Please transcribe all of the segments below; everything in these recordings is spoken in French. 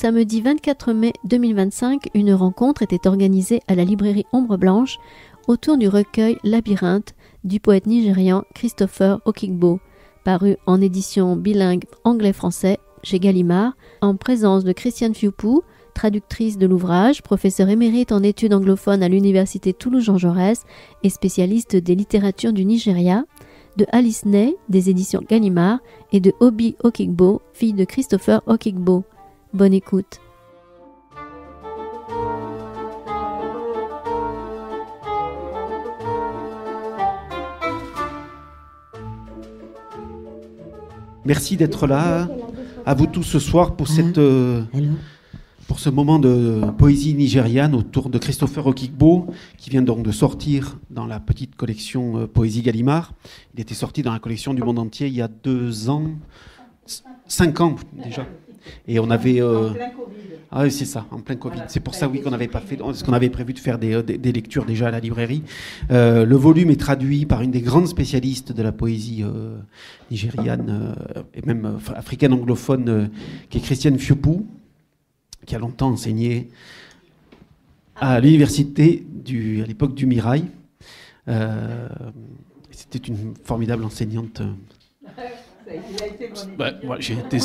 Samedi 24 mai 2025, une rencontre était organisée à la librairie Ombre Blanche autour du recueil Labyrinthe du poète nigérian Christopher Okigbo, paru en édition bilingue anglais-français chez Gallimard, en présence de Christiane Fiupou, traductrice de l'ouvrage, professeure émérite en études anglophones à l'université Toulouse-Jean Jaurès et spécialiste des littératures du Nigeria, de Alice Ney, des éditions Gallimard, et de Obi Okigbo, fille de Christopher Okigbo. Bonne écoute. Merci d'être là, à vous tous ce soir pour pour ce moment de poésie nigériane autour de Christopher Okigbo, qui vient donc de sortir dans la petite collection Poésie Gallimard. Il était sorti dans la collection du monde entier il y a 2 ans, 5 ans déjà. Et on avait... En plein Covid. Ah oui, c'est ça, en plein Covid. C'est pour ça, oui, qu'on n'avait pas fait... Parce qu'on avait prévu de faire des lectures déjà à la librairie. Le volume est traduit par une des grandes spécialistes de la poésie nigériane et même africaine anglophone, qui est Christiane Fiupou, qui a longtemps enseigné à l'université à l'époque du Mirail. C'était une formidable enseignante. Il a été bon. J'ai été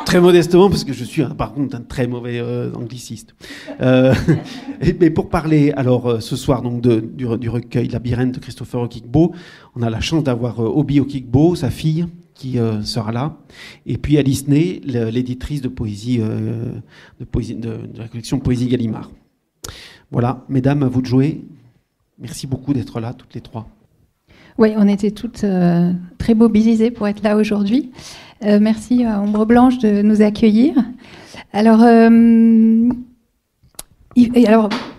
très modestement, parce que je suis par contre un très mauvais angliciste. Mais pour parler alors ce soir donc du recueil Labyrinthe de Christopher Okigbo, on a la chance d'avoir Obi Okigbo, sa fille, qui sera là, et puis Alice Ney, l'éditrice de poésie, de la collection Poésie Gallimard. Voilà, mesdames, à vous de jouer. Merci beaucoup d'être là, toutes les trois. Oui, on était toutes très mobilisées pour être là aujourd'hui. Merci à Ombre Blanche de nous accueillir. Alors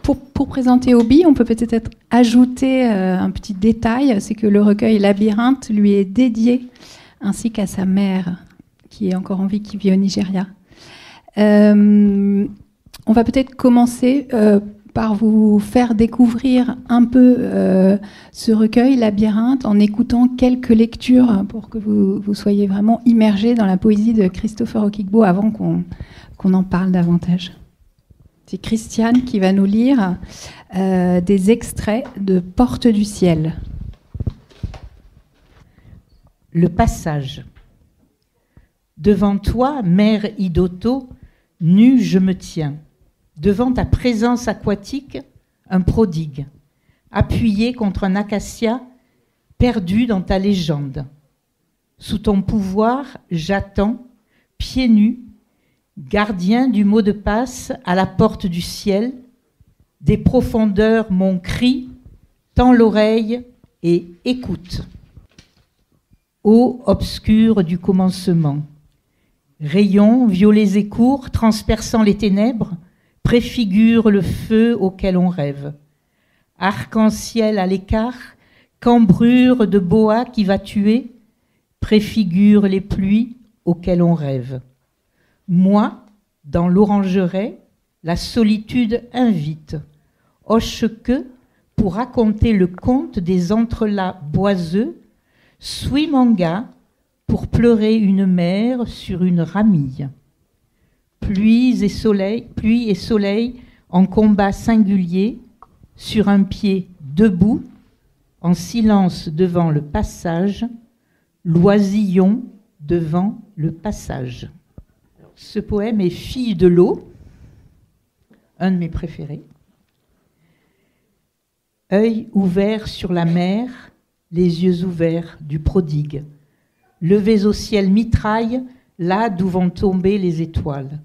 pour présenter Obi, on peut peut-être ajouter un petit détail, c'est que le recueil Labyrinthe lui est dédié, ainsi qu'à sa mère, qui est encore en vie, qui vit au Nigeria. On va peut-être commencer par vous faire découvrir un peu ce recueil Labyrinthe en écoutant quelques lectures pour que vous soyez vraiment immergés dans la poésie de Christopher Okigbo avant qu'on en parle davantage. C'est Christiane qui va nous lire des extraits de Porte du ciel. Le passage. Devant toi, mère Idoto, nue je me tiens. Devant ta présence aquatique, un prodigue, appuyé contre un acacia, perdu dans ta légende. Sous ton pouvoir, j'attends, pieds nus, gardien du mot de passe à la porte du ciel, des profondeurs mon cri, tends l'oreille et écoute. Eau obscure du commencement, rayons violets et courts transperçant les ténèbres, préfigure le feu auquel on rêve. Arc-en-ciel à l'écart, cambrure de boa qui va tuer, préfigure les pluies auxquelles on rêve. Moi, dans l'orangeraie, la solitude invite, hoche que, pour raconter le conte des entrelacs boiseux, suis manga pour pleurer une mère sur une ramille. Pluie et soleil en combat singulier, sur un pied debout, en silence devant le passage, l'oisillon devant le passage. Ce poème est Fille de l'eau, un de mes préférés. Œil ouvert sur la mer, les yeux ouverts du prodigue, levés au ciel mitraille, là d'où vont tomber les étoiles.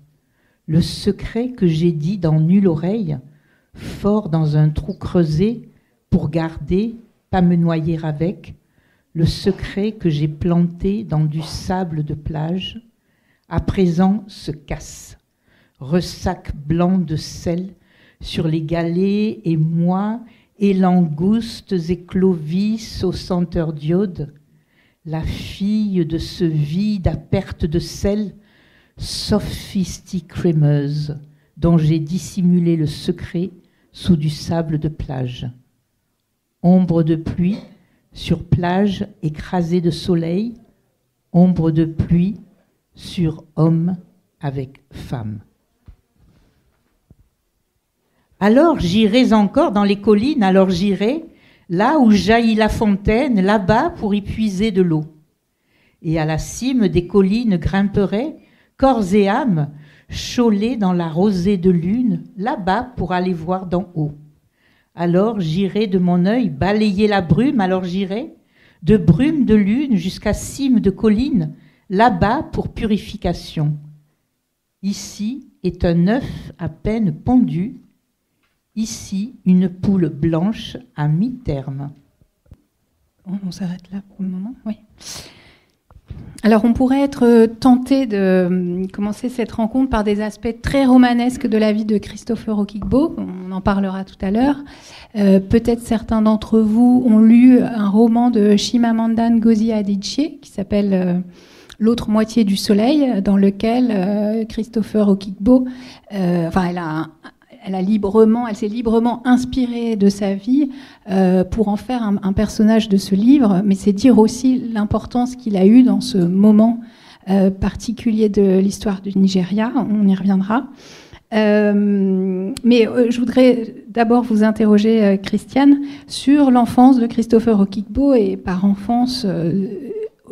Le secret que j'ai dit dans nulle oreille, fort dans un trou creusé, pour garder, pas me noyer avec, le secret que j'ai planté dans du sable de plage, à présent se casse, ressac blanc de sel sur les galets et moi, et langoustes et clovis aux senteurs d'iode, la fille de ce vide à perte de sel, sophistique crémeuse, dont j'ai dissimulé le secret sous du sable de plage. Ombre de pluie sur plage écrasée de soleil, ombre de pluie sur homme avec femme. Alors j'irai encore dans les collines, alors j'irai là où jaillit la fontaine, là-bas pour y puiser de l'eau. Et à la cime des collines grimperai, corps et âme, Cholet dans la rosée de lune, là-bas pour aller voir d'en haut. Alors j'irai de mon œil balayer la brume, alors j'irai de brume de lune jusqu'à cime de colline, là-bas pour purification. Ici est un œuf à peine pondu, ici une poule blanche à mi-terme. On s'arrête là pour le moment, oui. Alors, on pourrait être tenté de commencer cette rencontre par des aspects très romanesques de la vie de Christopher Okigbo. On en parlera tout à l'heure. Peut-être certains d'entre vous ont lu un roman de Chimamanda Ngozi Adichie qui s'appelle L'autre moitié du soleil, dans lequel Christopher Okigbo, elle s'est librement inspirée de sa vie pour en faire un personnage de ce livre, mais c'est dire aussi l'importance qu'il a eue dans ce moment particulier de l'histoire du Nigeria. On y reviendra. Mais je voudrais d'abord vous interroger, Christiane, sur l'enfance de Christopher Okigbo et par enfance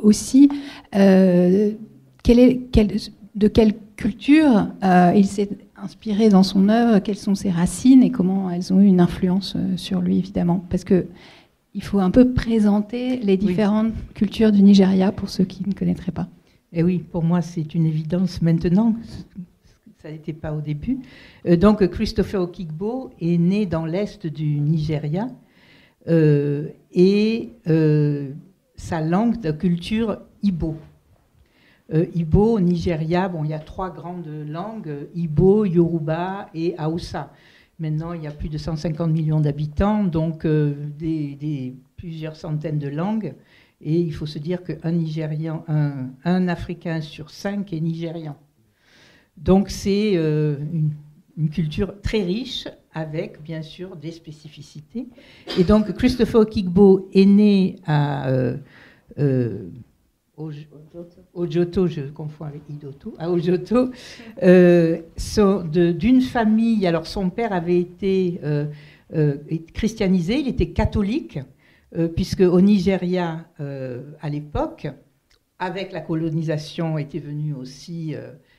aussi, de quelle culture il s'est inspiré dans son œuvre, quelles sont ses racines et comment elles ont eu une influence sur lui, évidemment. Parce qu'il faut un peu présenter les différentes cultures du Nigeria pour ceux qui ne connaîtraient pas. Et oui, pour moi, c'est une évidence maintenant. Ça n'était pas au début. Donc, Christopher Okigbo est né dans l'est du Nigeria et sa langue de culture Igbo. Igbo, au Nigeria, il y a 3 grandes langues, Igbo, Yoruba et Hausa. Maintenant, il y a plus de 150 millions d'habitants, donc plusieurs centaines de langues. Et il faut se dire qu'un Nigérian, un Africain sur 5 est nigérian. Donc c'est une culture très riche, avec bien sûr des spécificités. Et donc Christopher Okigbo est né à Ojoto, je confonds avec Idoto, à Ojoto, d'une famille. Alors son père avait été christianisé, il était catholique, puisque au Nigeria, à l'époque, avec la colonisation, était venue aussi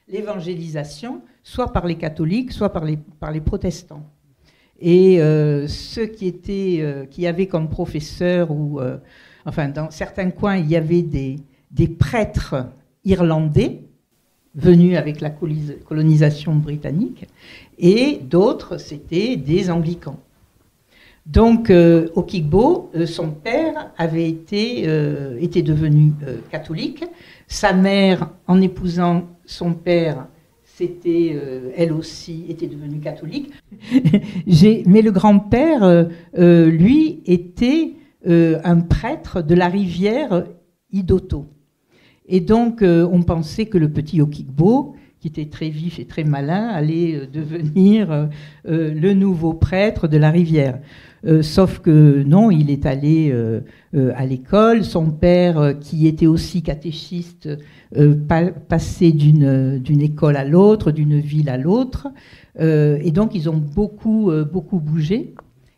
l'évangélisation, soit par les catholiques, soit par les protestants. Et ceux qui avaient comme professeurs, dans certains coins, il y avait des prêtres irlandais venus avec la colonisation britannique, et d'autres, c'était des anglicans. Donc, Okigbo, son père était devenu catholique. Sa mère, en épousant son père, elle aussi était devenue catholique. Mais le grand-père, lui, était un prêtre de la rivière Idoto. Et donc, on pensait que le petit Okigbo, qui était très vif et très malin, allait devenir le nouveau prêtre de la rivière. Sauf que non, il est allé à l'école. Son père, qui était aussi catéchiste, passait d'une école à l'autre, d'une ville à l'autre. Et donc, ils ont beaucoup bougé.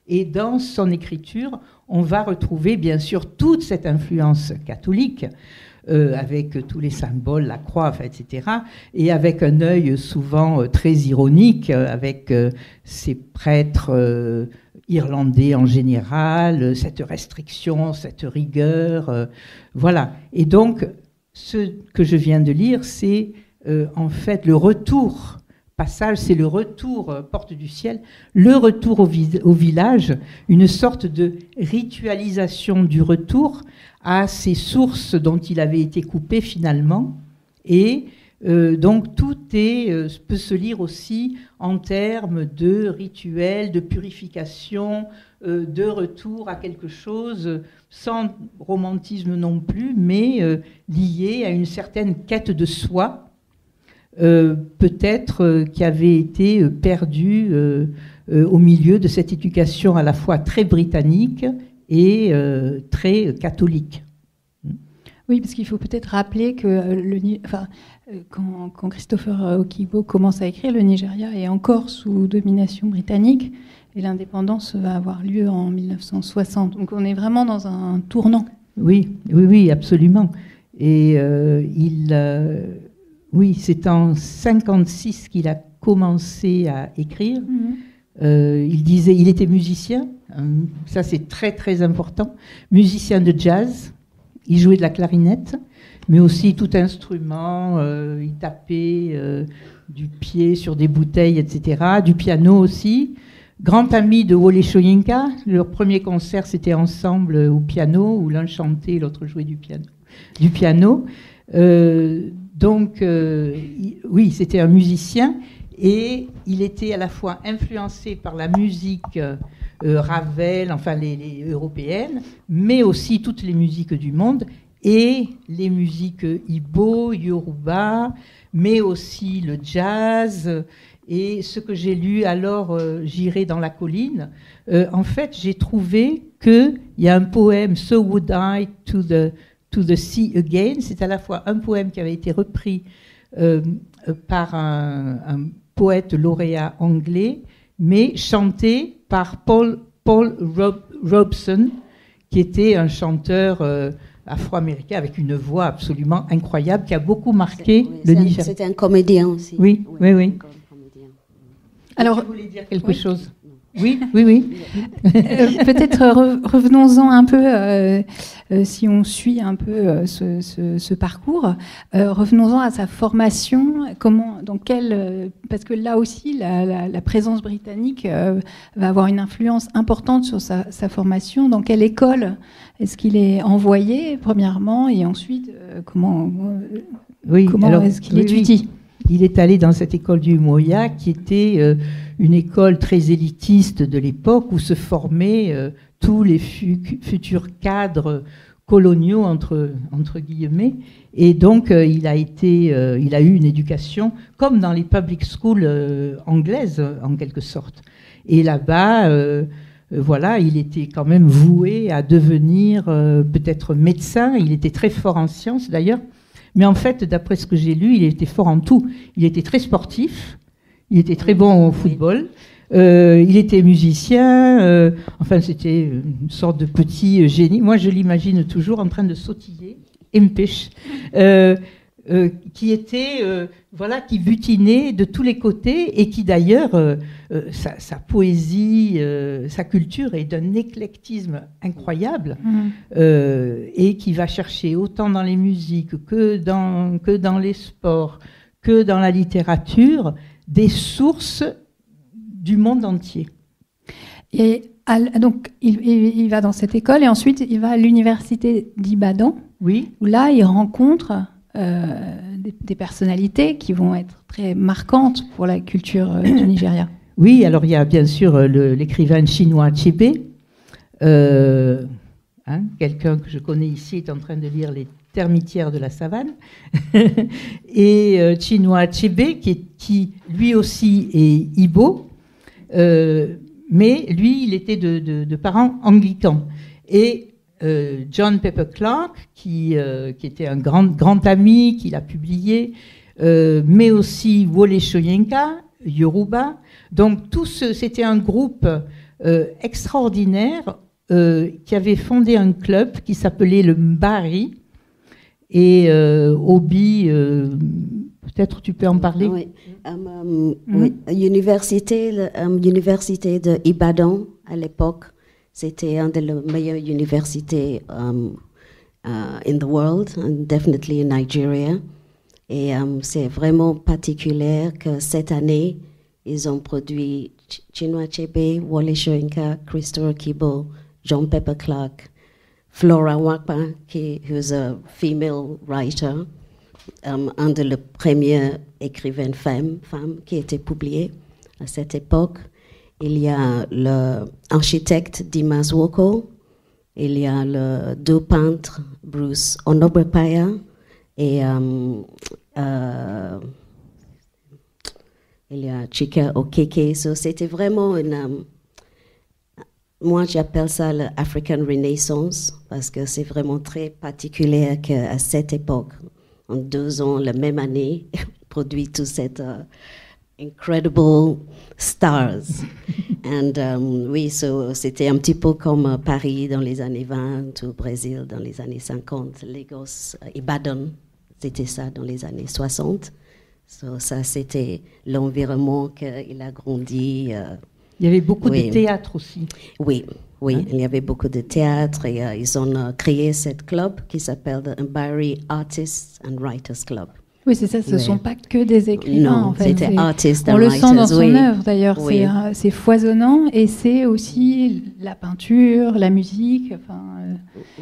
Et dans son écriture, on va retrouver bien sûr toute cette influence catholique, avec tous les symboles, la croix, etc. Et avec un œil souvent très ironique, avec ces prêtres irlandais en général, cette restriction, cette rigueur, voilà. Et donc, ce que je viens de lire, c'est en fait le retour, c'est le retour, porte du ciel, le retour au village, une sorte de ritualisation du retour à ces sources dont il avait été coupé finalement. Et donc tout peut se lire aussi en termes de rituel, de purification, de retour à quelque chose sans romantisme non plus, mais lié à une certaine quête de soi, peut-être qui avait été perdue au milieu de cette éducation à la fois très britannique et très catholique. Oui, parce qu'il faut peut-être rappeler que quand Christopher Okigbo commence à écrire, le Nigeria est encore sous domination britannique et l'indépendance va avoir lieu en 1960. Donc on est vraiment dans un tournant. Oui, absolument. Et oui, c'est en 56 qu'il a commencé à écrire. Il était musicien, ça c'est très très important, musicien de jazz. Il jouait de la clarinette, mais aussi tout instrument. Il tapait du pied sur des bouteilles, etc. Du piano aussi. Grand ami de Wole Soyinka. Leur premier concert, c'était ensemble au piano, où l'un chantait, l'autre jouait du piano. Oui, c'était un musicien. Et il était à la fois influencé par la musique Ravel, enfin les européennes, mais aussi toutes les musiques du monde et les musiques Igbo, Yoruba, mais aussi le jazz. Et ce que j'ai lu alors, J'irai dans la colline, en fait, j'ai trouvé qu'il y a un poème, So Would I to the Sea Again. C'est à la fois un poème qui avait été repris par un poète lauréat anglais, mais chanté par Paul Robeson, qui était un chanteur afro-américain avec une voix absolument incroyable, qui a beaucoup marqué le Nigeria. C'était un comédien aussi. Oui. Alors, vous voulez dire quelque chose ? Oui. Peut-être revenons-en un peu, si on suit un peu ce parcours, revenons-en à sa formation. Parce que là aussi, la présence britannique va avoir une influence importante sur sa formation. Dans quelle école est-ce qu'il est envoyé, premièrement, et ensuite, comment est-ce qu'il étudie ? Il est allé dans cette école du Moya, qui était une école très élitiste de l'époque, où se formaient tous les futurs cadres coloniaux, entre guillemets. Et donc, il a eu une éducation comme dans les public schools anglaises, en quelque sorte. Et là-bas, il était quand même voué à devenir peut-être médecin. Il était très fort en sciences, d'ailleurs. Mais en fait, d'après ce que j'ai lu, il était fort en tout. Il était très sportif, il était très bon au football, il était musicien, c'était une sorte de petit génie. Moi, je l'imagine toujours en train de sautiller, empêche, qui était, qui butinait de tous les côtés et qui d'ailleurs, sa poésie, sa culture est d'un éclectisme incroyable et qui va chercher autant dans les musiques que dans les sports, que dans la littérature, des sources du monde entier. Et donc, il va dans cette école et ensuite il va à l'université d'Ibadan, oui, où là il rencontre des personnalités qui vont être très marquantes pour la culture du Nigeria. Oui, alors il y a bien sûr l'écrivain chinois Achebe, quelqu'un que je connais ici est en train de lire Les Termitières de la savane, et Chinua Achebe qui lui aussi est Igbo, mais lui il était de parents anglicans. Et John Pepper Clark, qui était un grand ami, qui l'a publié, mais aussi Wole Soyinka, Yoruba. Donc c'était un groupe extraordinaire qui avait fondé un club qui s'appelait le Mbari. Et Obi, peut-être tu peux en parler. Oui, université de Ibadan à l'époque. C'était une des meilleures universités in the world, and definitely in Nigeria. Et c'est vraiment particulier que cette année, ils ont produit Chinua Achebe, Wole Soyinka, Christopher Okigbo, John Pepper Clark, Flora Nwakpa, who's a female writer, un des premiers écrivains femmes qui a été publié à cette époque. Il y a l'architecte Dima Zwoko, il y a le deux peintres Bruce Onobepaya et il y a Chika Okeke. So, c'était vraiment Moi, j'appelle ça l'African Renaissance parce que c'est vraiment très particulier qu'à cette époque, en 2 ans, la même année, produit tout cette incredible stars. And oui, c'était un petit peu comme Paris dans les années 20, ou Brésil dans les années 50, Lagos, Ibadan, c'était ça dans les années 60. Ça, c'était l'environnement qu'il a grandi. Il y avait beaucoup oui. de théâtre aussi. Oui, il y avait beaucoup de théâtre et ils ont créé cette club qui s'appelle the Mbari Artists and Writers Club. Oui, c'est ça, ce ne sont pas que des écrivains. Non, en fait. c'était artists and on le writers. sent dans son œuvre d'ailleurs, Oui. c'est foisonnant et c'est aussi la peinture, la musique, enfin,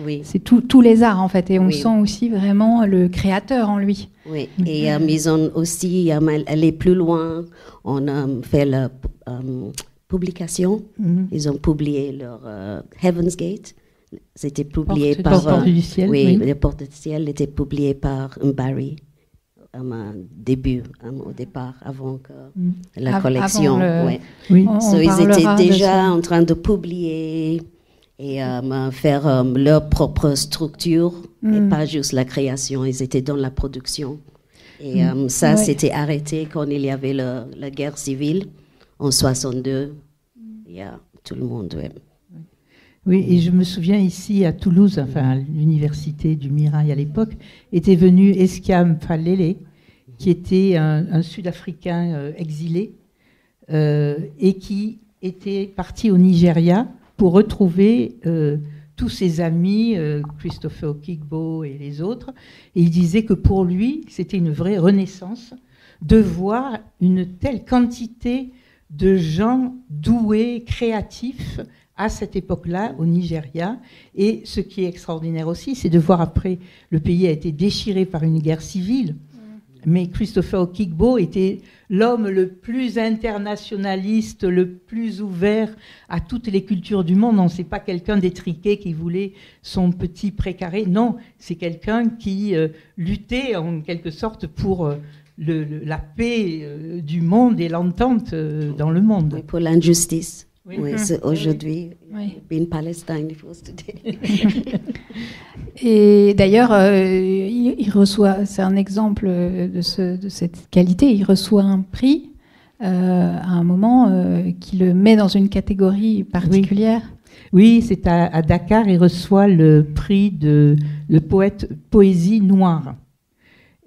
Oui. c'est tous les arts en fait. Et on Oui. sent aussi vraiment le créateur en lui. Oui, et ils ont aussi allé plus loin. On a fait la publication. Ils ont publié leur Heaven's Gate. C'était publié par... Porte du ciel. Oui, les Portes du ciel étaient publiées par Mbari. Au départ, avant que la collection. Ouais. Oui. Ils étaient déjà en train de publier et faire leur propre structure et pas juste la création. Ils étaient dans la production. Et ça, c'était arrêté quand il y avait la guerre civile en 62. Tout le monde. Ouais. Oui, et je me souviens ici à Toulouse, enfin à l'université du Mirail à l'époque, était venu Eskiam Falele, qui était un Sud-Africain exilé et qui était parti au Nigeria pour retrouver tous ses amis, Christopher Okigbo et les autres. Et il disait que pour lui, c'était une vraie renaissance de voir une telle quantité de gens doués, créatifs, à cette époque-là, au Nigeria. Et ce qui est extraordinaire aussi, c'est de voir après, le pays a été déchiré par une guerre civile. Mais Christopher Okigbo était l'homme le plus internationaliste, le plus ouvert à toutes les cultures du monde. Non, c'est pas quelqu'un d'étriqué qui voulait son petit précaré. Non, c'est quelqu'un qui luttait en quelque sorte pour la paix du monde et l'entente dans le monde. Oui, pour l'injustice. Oui. C'est aujourd'hui, Oui. in Palestine, it was today. Et d'ailleurs, il reçoit, c'est un exemple de cette qualité, il reçoit un prix à un moment qui le met dans une catégorie particulière. Oui, c'est à Dakar, il reçoit le prix de le poète poésie noire.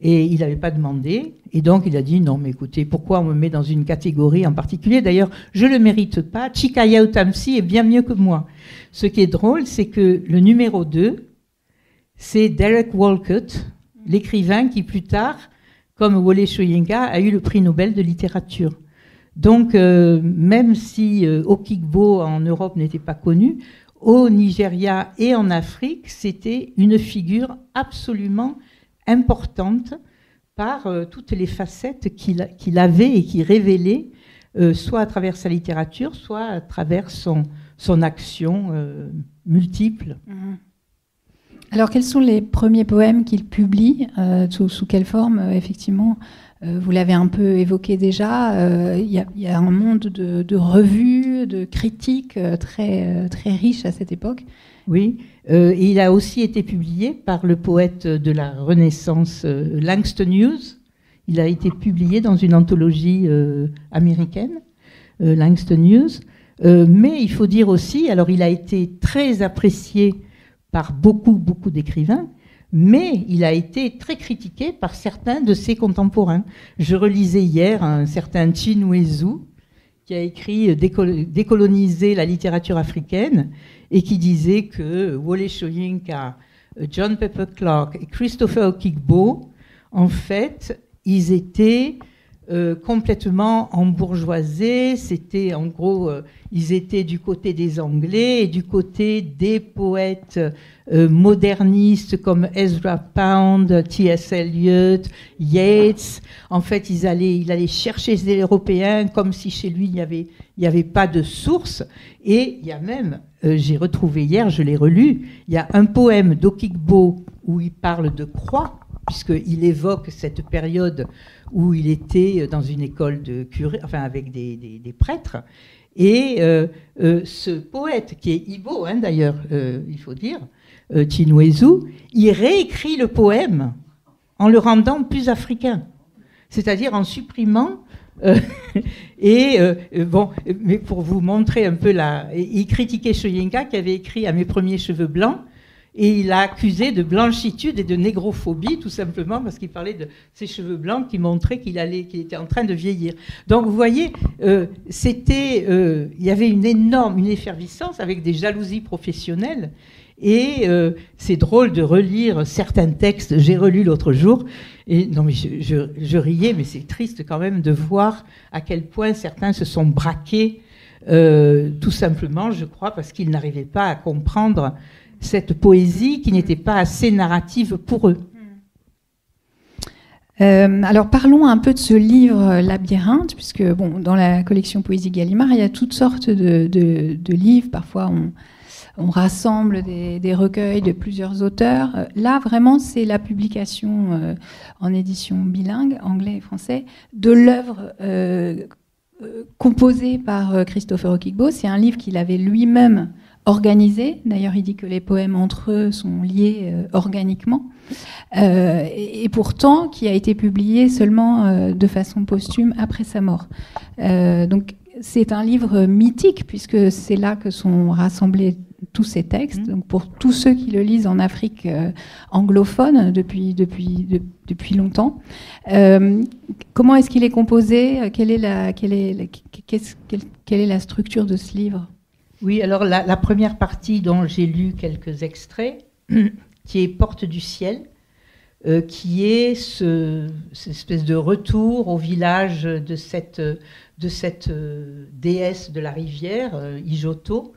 Et il n'avait pas demandé, et donc il a dit non, mais écoutez, pourquoi on me met dans une catégorie en particulier? D'ailleurs, je ne le mérite pas. Chikaya Utamsi est bien mieux que moi. Ce qui est drôle, c'est que le numéro 2, c'est Derek Walcott, l'écrivain qui plus tard, comme Wole Soyinka, a eu le prix Nobel de littérature. Donc, même si Okigbo en Europe n'était pas connu, au Nigeria et en Afrique, c'était une figure absolument importante par toutes les facettes qu'il avait et qu'il révélait, soit à travers sa littérature, soit à travers son action multiple. Alors, quels sont les premiers poèmes qu'il publie sous quelle forme, effectivement vous l'avez un peu évoqué déjà, il y a un monde de revues, de critiques très riche à cette époque. Oui, il a aussi été publié par le poète de la Renaissance Langston Hughes. Il a été publié dans une anthologie américaine, Langston Hughes. Mais il faut dire aussi, alors il a été très apprécié par beaucoup d'écrivains, mais il a été très critiqué par certains de ses contemporains. Je relisais hier un certain Chinwezu, qui a écrit Décoloniser la littérature africaine, et qui disait que Wole Soyinka, John Pepper Clark et Christopher Okigbo, en fait, ils étaient complètement embourgeoisés. C'était, en gros, ils étaient du côté des Anglais et du côté des poètes modernistes comme Ezra Pound, T.S. Eliot, Yeats. En fait, il allait chercher les Européens comme si chez lui, il n'y avait pas de source. Et il y a même, j'ai retrouvé hier, je l'ai relu, il y a un poème d'Okigbo où il parle de croix, puisqu'il évoque cette période où il était dans une école de curé, enfin avec des prêtres, Et ce poète, qui est Igbo, hein, d'ailleurs, il faut dire, Chinwezu, il réécrit le poème en le rendant plus africain, c'est-à-dire en supprimant... bon, mais pour vous montrer un peu il critiquait Soyinka qui avait écrit À mes premiers cheveux blancs, et il l'a accusé de blanchitude et de négrophobie, tout simplement parce qu'il parlait de ses cheveux blancs qui montraient qu'il était en train de vieillir. Donc vous voyez, il y avait une effervescence avec des jalousies professionnelles. Et c'est drôle de relire certains textes. J'ai relu l'autre jour, et non mais je riais, mais c'est triste quand même de voir à quel point certains se sont braqués, tout simplement, je crois, parce qu'ils n'arrivaient pas à comprendre cette poésie qui n'était pas assez narrative pour eux. Alors parlons un peu de ce livre Labyrinthe, puisque bon, dans la collection Poésie Gallimard, il y a toutes sortes de livres. Parfois, on rassemble des recueils de plusieurs auteurs. Là, vraiment, c'est la publication en édition bilingue, anglais et français, de l'œuvre composée par Christopher Okigbo. C'est un livre qu'il avait lui-même organisé. D'ailleurs, il dit que les poèmes entre eux sont liés organiquement. Et pourtant, qui a été publié seulement de façon posthume après sa mort. Donc, c'est un livre mythique, puisque c'est là que sont rassemblés tous ces textes. Donc pour tous ceux qui le lisent en Afrique anglophone depuis longtemps. Comment est-ce qu'il est composé ? Quelle est la structure de ce livre ? Oui, alors la première partie dont j'ai lu quelques extraits, qui est Porte du ciel, qui est cette espèce de retour au village de cette déesse de la rivière, Ijoto,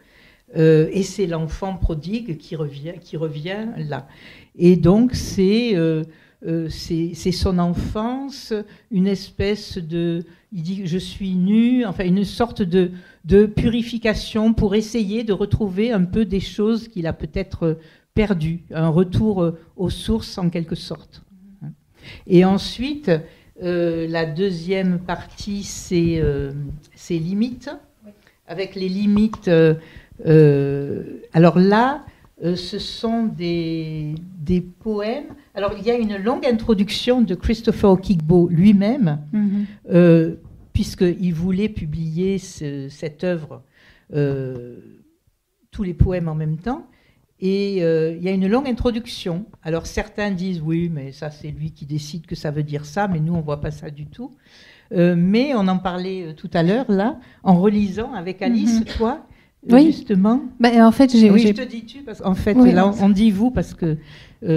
et c'est l'enfant prodigue qui revient là. Et donc c'est son enfance, une espèce de... Il dit « je suis nu », enfin une sorte de purification pour essayer de retrouver un peu des choses qu'il a peut-être perdues, un retour aux sources en quelque sorte. Et ensuite, la deuxième partie, c'est limites, avec les limites... alors là, ce sont des poèmes. Alors il y a une longue introduction de Christopher Okigbo lui-même, puisqu'il voulait publier cette œuvre, tous les poèmes en même temps. Et il y a une longue introduction. Alors certains disent oui, mais ça c'est lui qui décide que ça veut dire ça, mais nous on voit pas ça du tout. Mais on en parlait tout à l'heure là, en relisant avec Alice, toi. Oui. Justement. En fait, je te dis tu parce qu'en fait, oui, là, on dit vous parce que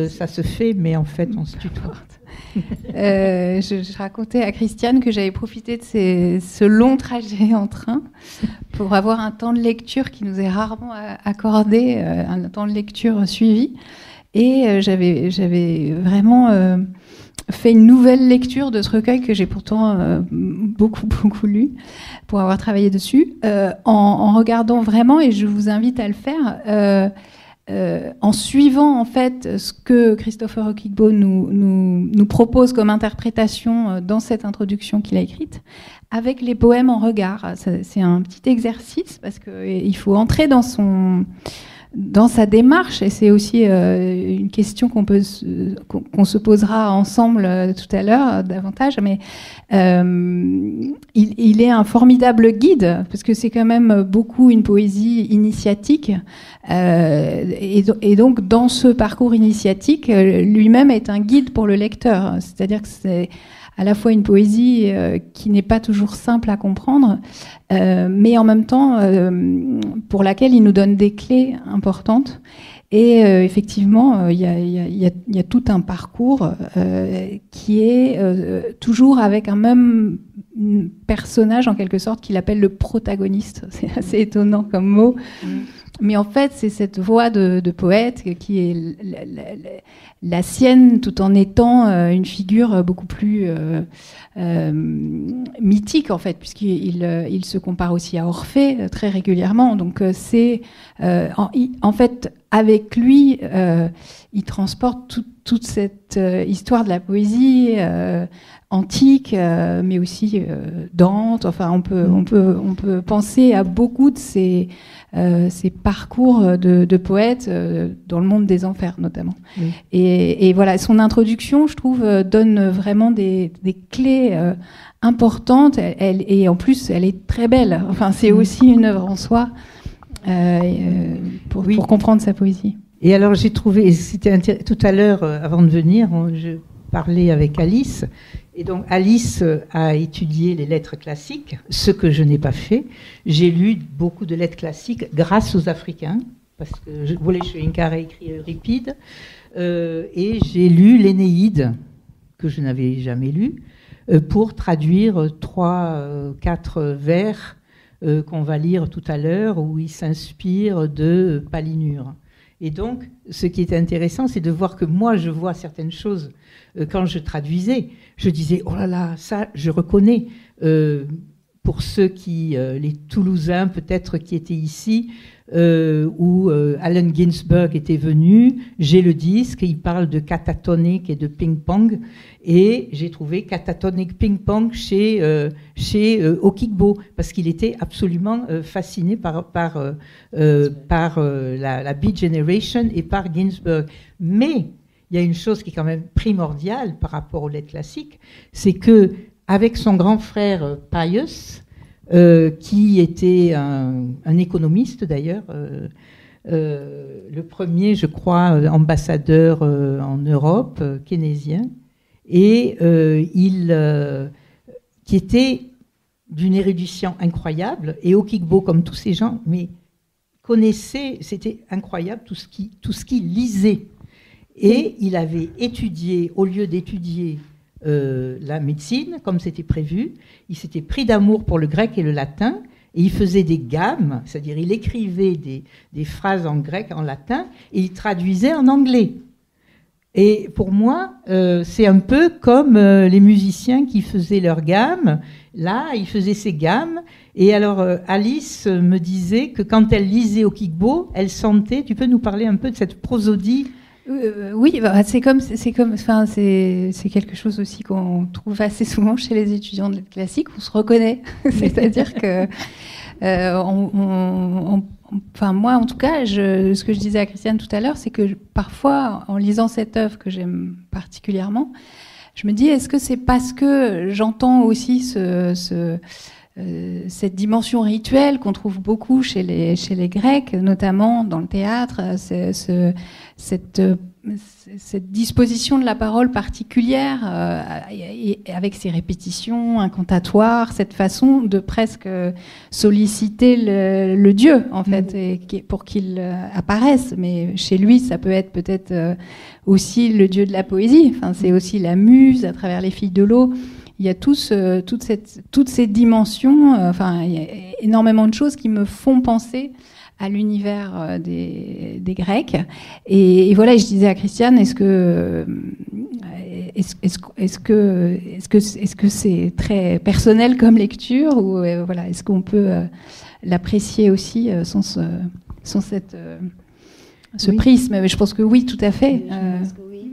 ça se fait, mais en fait, on se tutoie. Je racontais à Christiane que j'avais profité de ce long trajet en train pour avoir un temps de lecture qui nous est rarement accordé, un temps de lecture suivi. Et j'avais vraiment fait une nouvelle lecture de ce recueil que j'ai pourtant beaucoup lu pour avoir travaillé dessus, en regardant vraiment, et je vous invite à le faire, en suivant en fait ce que Christopher Okigbo nous propose comme interprétation dans cette introduction qu'il a écrite, avec les poèmes en regard. C'est un petit exercice parce qu'il faut entrer dans sa démarche, et c'est aussi une question qu'on se posera ensemble tout à l'heure davantage, mais il est un formidable guide, parce que c'est quand même beaucoup une poésie initiatique, et donc dans ce parcours initiatique, lui-même est un guide pour le lecteur, c'est-à-dire que c'est à la fois une poésie qui n'est pas toujours simple à comprendre, mais en même temps pour laquelle il nous donne des clés importantes. Et effectivement, il y a tout un parcours qui est toujours avec un même personnage, en quelque sorte, qu'il appelle le protagoniste. C'est assez étonnant comme mot. Mais en fait, c'est cette voix de poète qui est la sienne, tout en étant une figure beaucoup plus mythique, en fait, puisqu'il se compare aussi à Orphée très régulièrement. Donc c'est en fait avec lui, il transporte toute cette histoire de la poésie antique, mais aussi Dante. Enfin, on peut penser à beaucoup de ces parcours de poètes dans le monde des enfers, notamment. Oui. Et voilà, son introduction, je trouve, donne vraiment des clés importante, et en plus elle est très belle. Enfin, c'est aussi une œuvre en soi pour comprendre sa poésie. Et alors j'ai trouvé, tout à l'heure avant de venir, je parlais avec Alice, et donc Alice a étudié les lettres classiques, ce que je n'ai pas fait. J'ai lu beaucoup de lettres classiques grâce aux Africains, parce que Wole Soyinka a écrit Euripide, et j'ai lu l'Énéide, que je n'avais jamais lu, pour traduire 3-4 vers qu'on va lire tout à l'heure, où il s'inspire de Palinure. Et donc, ce qui est intéressant, c'est de voir que moi, je vois certaines choses quand je traduisais. Je disais, oh là là, ça, je reconnais. Pour ceux les Toulousains, peut-être, qui étaient ici, où Allen Ginsberg était venu, j'ai le disque, il parle de catatonic et de ping-pong, et j'ai trouvé catatonic ping-pong chez Okigbo, parce qu'il était absolument fasciné par la Beat Generation et par Ginsberg. Mais il y a une chose qui est quand même primordiale par rapport aux lettres classiques, c'est que avec son grand frère Pius, qui était un économiste d'ailleurs, le premier, je crois, ambassadeur en Europe, keynésien, et qui était d'une érudition incroyable, et Okigbo, comme tous ces gens, mais connaissait, c'était incroyable tout ce qu'il lisait. Et il avait étudié, au lieu d'étudier la médecine, comme c'était prévu, il s'était pris d'amour pour le grec et le latin, et il faisait des gammes, c'est-à-dire il écrivait des phrases en grec, en latin, et il traduisait en anglais. Et pour moi, c'est un peu comme les musiciens qui faisaient leurs gammes. Là, ils faisaient ces gammes. Et alors, Alice me disait que quand elle lisait Okigbo, elle sentait... Tu peux nous parler un peu de cette prosodie ? Oui, bah, c'est quelque chose aussi qu'on trouve assez souvent chez les étudiants de lettres classiques. On se reconnaît, c'est-à-dire que, moi, en tout cas, ce que je disais à Christiane tout à l'heure, c'est que parfois, en lisant cette œuvre que j'aime particulièrement, je me dis, est-ce que c'est parce que j'entends aussi cette dimension rituelle qu'on trouve beaucoup chez les Grecs, notamment dans le théâtre, cette disposition de la parole particulière, avec ses répétitions incantatoires, cette façon de presque solliciter le Dieu, en fait, pour qu'il apparaisse. Mais chez lui, ça peut être peut-être aussi le Dieu de la poésie. Enfin, c'est aussi la muse à travers les filles de l'eau. Il y a toutes ces dimensions, il y a énormément de choses qui me font penser à l'univers des Grecs. Et voilà, je disais à Christiane, est-ce que c'est très personnel comme lecture, ou voilà, est-ce qu'on peut l'apprécier aussi sans ce prisme? Mais je pense que oui, tout à fait.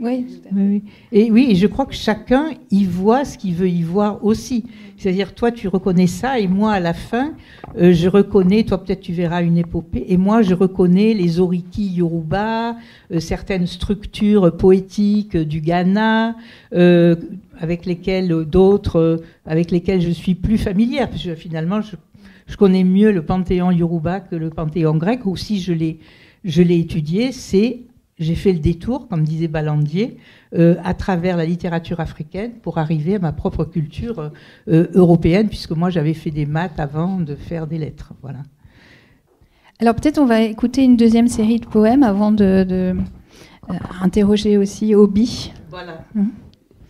Oui, oui. Et oui, je crois que chacun y voit ce qu'il veut y voir aussi. C'est-à-dire, toi, tu reconnais ça, et moi, à la fin, je reconnais, toi, peut-être tu verras une épopée, et moi, je reconnais les oriki yoruba, certaines structures poétiques du Ghana, avec lesquelles je suis plus familière, parce que finalement, je connais mieux le panthéon yoruba que le panthéon grec, ou si je l'ai étudié, j'ai fait le détour, comme disait Ballandier, à travers la littérature africaine pour arriver à ma propre culture européenne, puisque moi j'avais fait des maths avant de faire des lettres. Voilà. Alors peut-être on va écouter une deuxième série de poèmes avant de interroger aussi Obi. Voilà.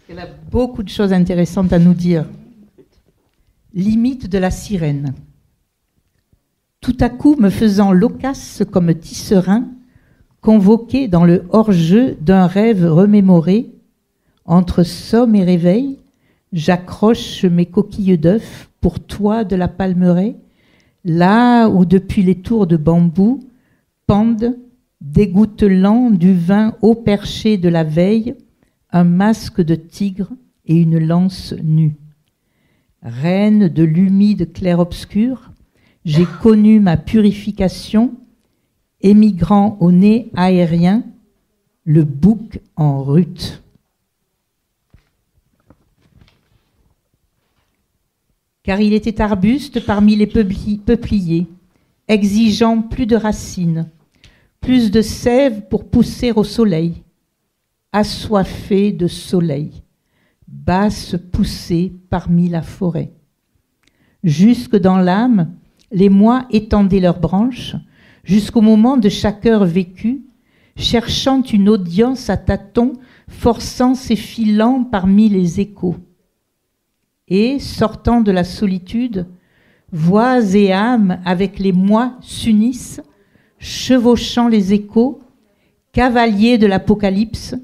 Elle a beaucoup de choses intéressantes à nous dire. Limite de la sirène. Tout à coup me faisant loquace comme tisserin, convoqué dans le hors-jeu d'un rêve remémoré, entre somme et réveil, j'accroche mes coquilles d'œufs pour toi de la Palmeraie, là où depuis les tours de bambou pendent dégouttelant du vin haut perché de la veille, un masque de tigre et une lance nue. Reine de l'humide clair-obscur, j'ai connu ma purification, émigrant au nez aérien, le bouc en rut. Car il était arbuste parmi les peupliers, exigeant plus de racines, plus de sève pour pousser au soleil, assoiffé de soleil, basse poussée parmi la forêt. Jusque dans l'âme, les mois étendaient leurs branches, jusqu'au moment de chaque heure vécue, cherchant une audience à tâtons, forçant ses filants parmi les échos. Et, sortant de la solitude, voix et âmes avec les mois s'unissent, chevauchant les échos, cavalier de l'Apocalypse,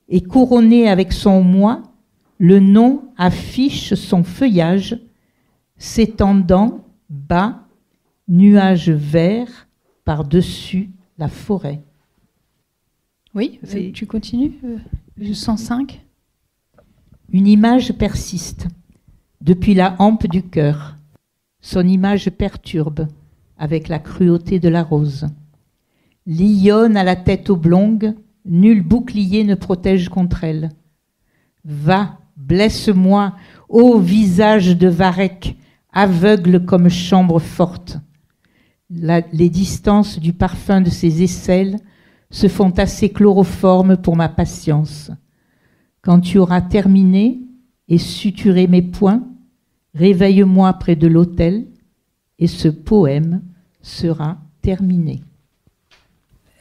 et couronné avec son moi, le nom affiche son feuillage, s'étendant bas, nuage vert par-dessus la forêt. Oui, tu continues 105. Une image persiste depuis la hampe du cœur. Son image perturbe avec la cruauté de la rose. Lionne à la tête oblongue, nul bouclier ne protège contre elle. Va, blesse-moi, ô visage de varech, aveugle comme chambre forte. Les distances du parfum de ses aisselles se font assez chloroformes pour ma patience. Quand tu auras terminé et suturé mes poings, réveille-moi près de l'autel et ce poème sera terminé.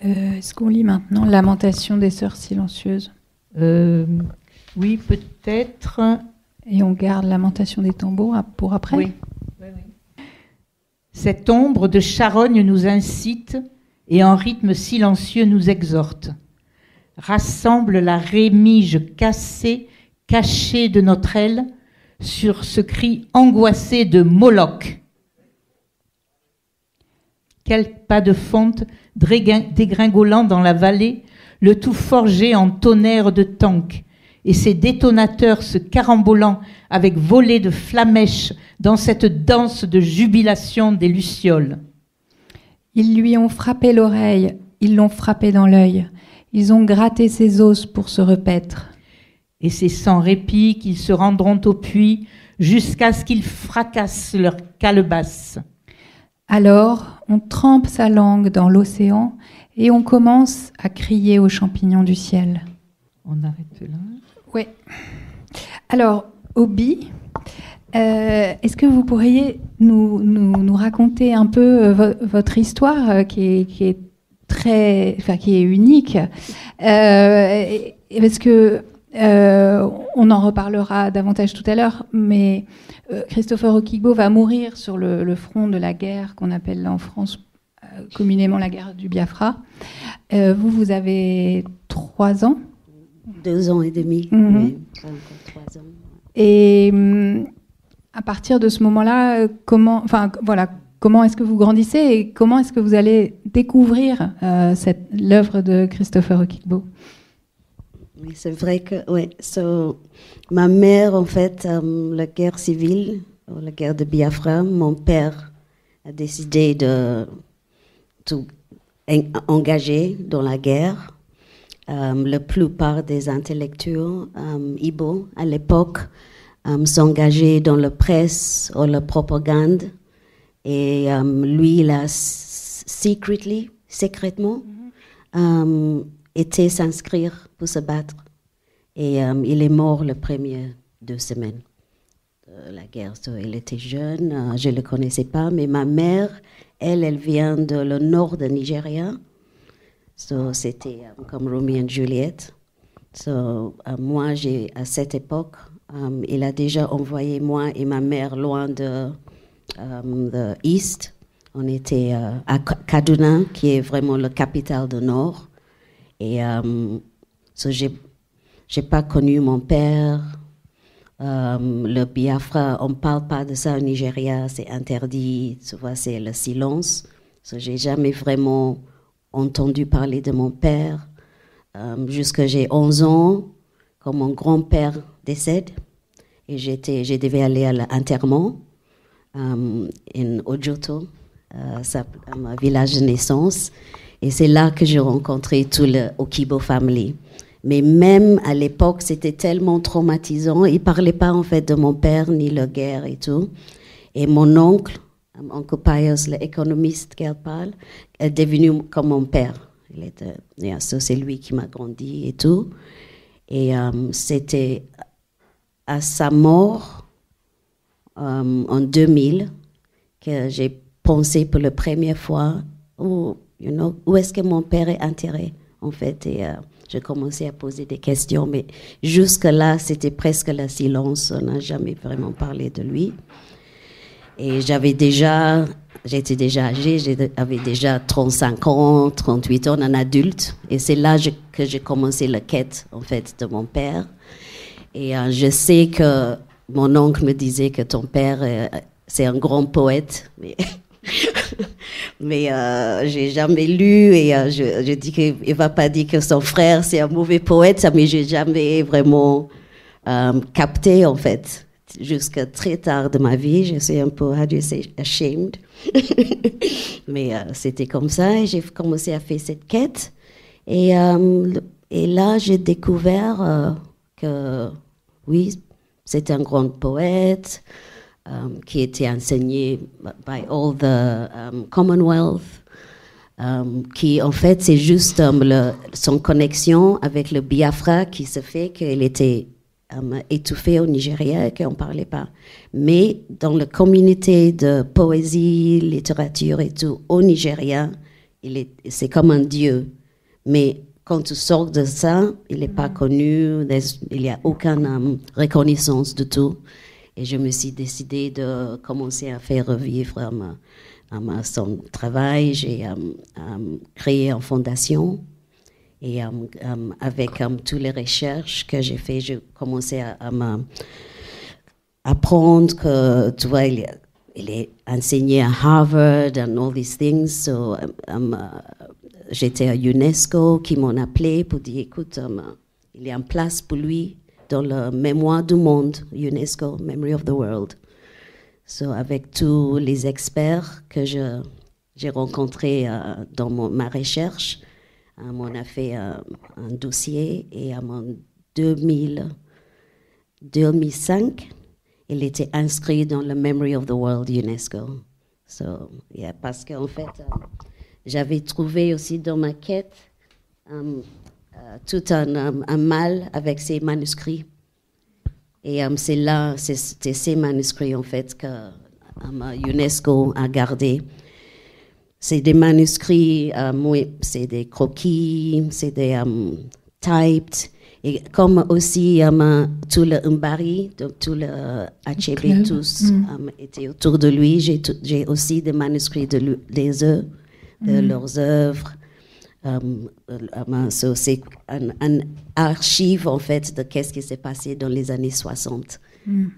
Est-ce qu'on lit maintenant Lamentation des sœurs silencieuses? Oui, peut-être. Et on garde Lamentation des tambours pour après? Oui. Cette ombre de charogne nous incite et en rythme silencieux nous exhorte. Rassemble la rémige cassée, cachée de notre aile, sur ce cri angoissé de Moloch. Quel pas de fonte dégringolant dans la vallée, le tout forgé en tonnerre de tank, et ses détonateurs se carambolant avec volées de flamèches dans cette danse de jubilation des lucioles. Ils lui ont frappé l'oreille, ils l'ont frappé dans l'œil, ils ont gratté ses os pour se repaître. Et c'est sans répit qu'ils se rendront au puits jusqu'à ce qu'ils fracassent leur calebasse. Alors, on trempe sa langue dans l'océan et on commence à crier aux champignons du ciel. On arrête là. Oui. Alors, Obi, est-ce que vous pourriez nous raconter un peu votre histoire qui est très, enfin, qui est unique, parce que on en reparlera davantage tout à l'heure, mais Christopher Okigbo va mourir sur le front de la guerre qu'on appelle en France communément la guerre du Biafra. Vous avez 3 ans. 2 ans et demi, Mm-hmm. pas encore 3 ans. Et à partir de ce moment-là, comment est-ce que vous grandissez et comment est-ce que vous allez découvrir l'œuvre de Christopher Okigbo? Oui, c'est vrai que, ma mère, en fait, la guerre civile, la guerre de Biafra, mon père a décidé de tout engager dans la guerre. La plupart des intellectuels Igbo à l'époque s'engageaient dans la presse ou la propagande. Et lui, il a secrètement, été s'inscrire pour se battre. Et il est mort le premier 2 semaines de la guerre. Il était jeune, je ne le connaissais pas, mais ma mère, elle vient de le nord de Nigeria. C'était comme Romeo et Juliette. Moi, à cette époque, il a déjà envoyé moi et ma mère loin de East. On était à Kaduna, qui est vraiment la capitale du Nord. Et j'ai pas connu mon père. Le Biafra, on parle pas de ça au Nigeria, c'est interdit. Tu vois, c'est le silence. J'ai jamais vraiment entendu parler de mon père jusqu'à j'ai 11 ans, quand mon grand-père décède. Et je devais aller à l'enterrement en Ojoto, mon village de naissance. Et c'est là que j'ai rencontré tout le Okibo family. Mais même à l'époque, c'était tellement traumatisant. Ils ne parlaient pas en fait de mon père, ni la guerre et tout. Et mon oncle Pius, l'économiste qu'elle parle, est devenu comme mon père. C'est lui qui m'a grandi et tout. Et c'était à sa mort, en 2000, que j'ai pensé pour la première fois, où est-ce que mon père est enterré, en fait. Et j'ai commencé à poser des questions, mais jusque-là, c'était presque le silence. On n'a jamais vraiment parlé de lui. Et j'étais déjà âgée, j'avais déjà 35 ans, 38 ans, un adulte. Et c'est là que j'ai commencé la quête, en fait, de mon père. Et je sais que mon oncle me disait que ton père, c'est un grand poète. Mais j'ai jamais lu, et je dis qu'il ne va pas dire que son frère, c'est un mauvais poète, mais j'ai jamais vraiment capté, en fait. Jusqu'à très tard de ma vie, je suis un peu, how do you say, ashamed. Mais c'était comme ça, et j'ai commencé à faire cette quête. Et là, j'ai découvert que, oui, c'était un grand poète qui était enseigné by all the Commonwealth, qui, en fait, c'est juste son connexion avec le Biafra qui se fait qu'il était étouffé au Nigeria et qu'on ne parlait pas. Mais dans la communauté de poésie, littérature et tout, au Nigeria, c'est comme un dieu. Mais quand tu sors de ça, il n'est pas connu, il n'y a aucune reconnaissance de tout. Et je me suis décidée de commencer à faire revivre son travail. J'ai créé une fondation. Et avec toutes les recherches que j'ai faites, j'ai commencé à apprendre que, tu vois, il est enseigné à Harvard and all these things. So, j'étais à UNESCO qui m'ont appelé pour dire, écoute, il y a une place pour lui dans la mémoire du monde, UNESCO, Memory of the World. So, avec tous les experts que j'ai rencontrés dans ma recherche, on a fait un dossier, et en 2005, il était inscrit dans le Memory of the World UNESCO. So, yeah, parce qu'en fait, j'avais trouvé aussi dans ma quête tout un mal avec ces manuscrits. Et c'était ces manuscrits en fait que UNESCO a gardé. C'est des manuscrits, c'est des croquis, c'est des typed, et comme aussi tout le Mbari, donc tout le Achebe, tous étaient autour de lui. J'ai aussi des manuscrits de leurs œuvres. C'est un archive en fait de qu'est-ce qui s'est passé dans les années 60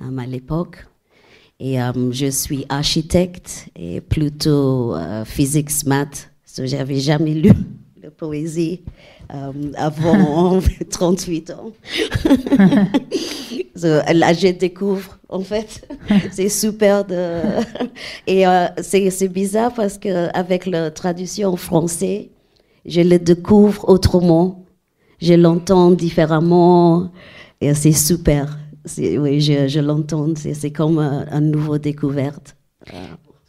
à l'époque. Et je suis architecte et plutôt physics, maths. J'avais jamais lu de poésie avant 38 ans. Là, je découvre, en fait. C'est super et c'est bizarre parce qu'avec la traduction en français, je le découvre autrement. Je l'entends différemment et c'est super. Oui, je l'entends, c'est comme une nouvelle découverte. Pourtant,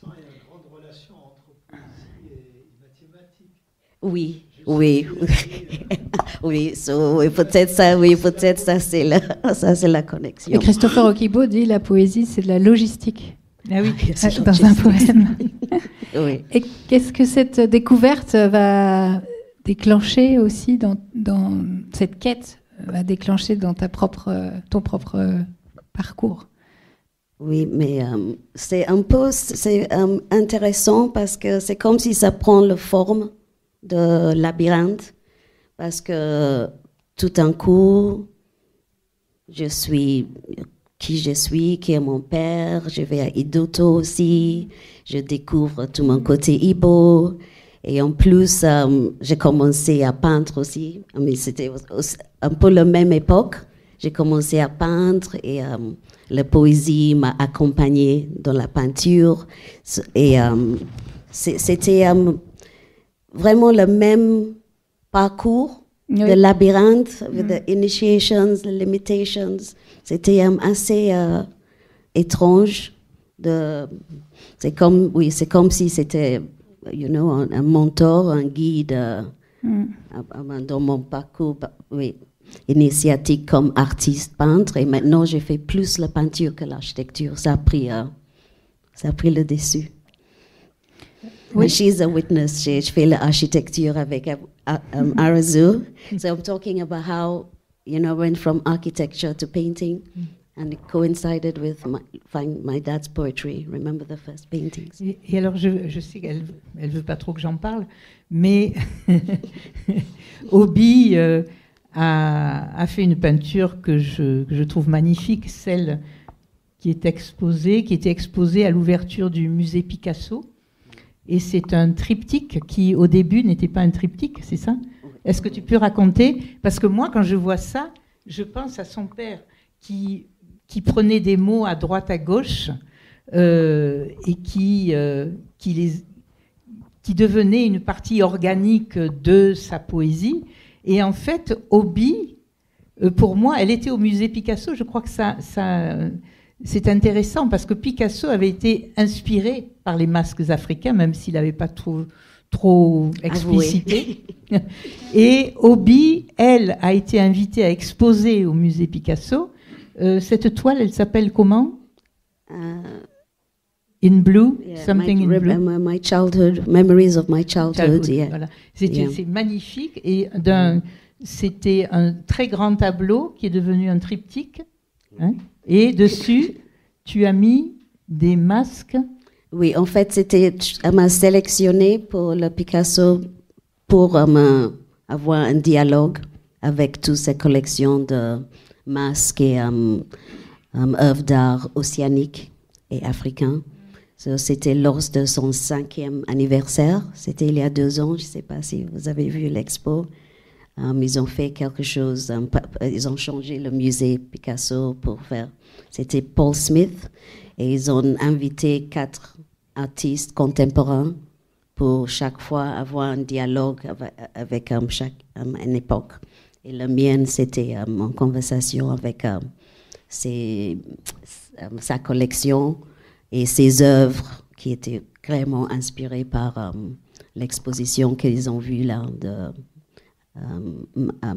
il y a une grande relation entre poésie et mathématiques. Oui. Oui, peut-être ça, c'est la connexion. Et Christopher Okibo dit la poésie, c'est de la logistique. Ah oui, dans un poème. Oui. Et qu'est-ce que cette découverte va déclencher aussi dans cette quête, va déclencher dans ton propre parcours? Oui, mais c'est intéressant parce que c'est comme si ça prend la forme de labyrinthe, parce que tout d'un coup, je suis qui est mon père, je vais à Idoto aussi, je découvre tout mon côté Igbo, Et en plus, j'ai commencé à peindre aussi. Mais c'était un peu la même époque. J'ai commencé à peindre et la poésie m'a accompagnée dans la peinture. Et c'était vraiment le même parcours de labyrinthe, with the initiations, the limitations. C'était assez étrange. C'est comme si c'était, un mentor, un guide dans mon parcours, initiatique comme artiste peintre. Et maintenant, j'ai fait plus la peinture que l'architecture. Ça a pris le dessus. Oui. She's a witness. Je fais l'architecture avec Arazu. So I'm talking about how, I went from architecture to painting. And it coincided with my dad's poetry. Remember the first paintings. Et alors, je sais qu'elle ne veut pas trop que j'en parle, mais Obi a fait une peinture que je trouve magnifique, celle qui était exposée à l'ouverture du musée Picasso. Et c'est un triptyque qui, au début, n'était pas un triptyque, c'est ça? Est-ce que tu peux raconter? Parce que moi, quand je vois ça, je pense à son père qui prenait des mots à droite, à gauche, et qui devenait une partie organique de sa poésie. Et en fait, Obi, pour moi, elle était au musée Picasso. Je crois que ça c'est intéressant parce que Picasso avait été inspiré par les masques africains, même s'il n'avait pas trop explicité. Et Obi, elle, a été invitée à exposer au musée Picasso. Cette toile, elle s'appelle comment? In Blue, something in blue. My childhood, memories of my childhood. Yeah. Voilà. C'est magnifique et c'était un très grand tableau qui est devenu un triptyque. Hein, et dessus, tu as mis des masques. Oui, en fait, elle m'a sélectionné pour le Picasso pour avoir un dialogue avec toutes ces collections de masques et œuvres d'art océaniques et africains. C'était lors de son 5e anniversaire. C'était il y a 2 ans. Je ne sais pas si vous avez vu l'expo. Ils ont fait quelque chose. Ils ont changé le musée Picasso pour faire. C'était Paul Smith. Et ils ont invité 4 artistes contemporains pour chaque fois avoir un dialogue avec une époque. Et la mienne, c'était en conversation avec sa collection et ses œuvres qui étaient vraiment inspirées par l'exposition qu'ils ont vue là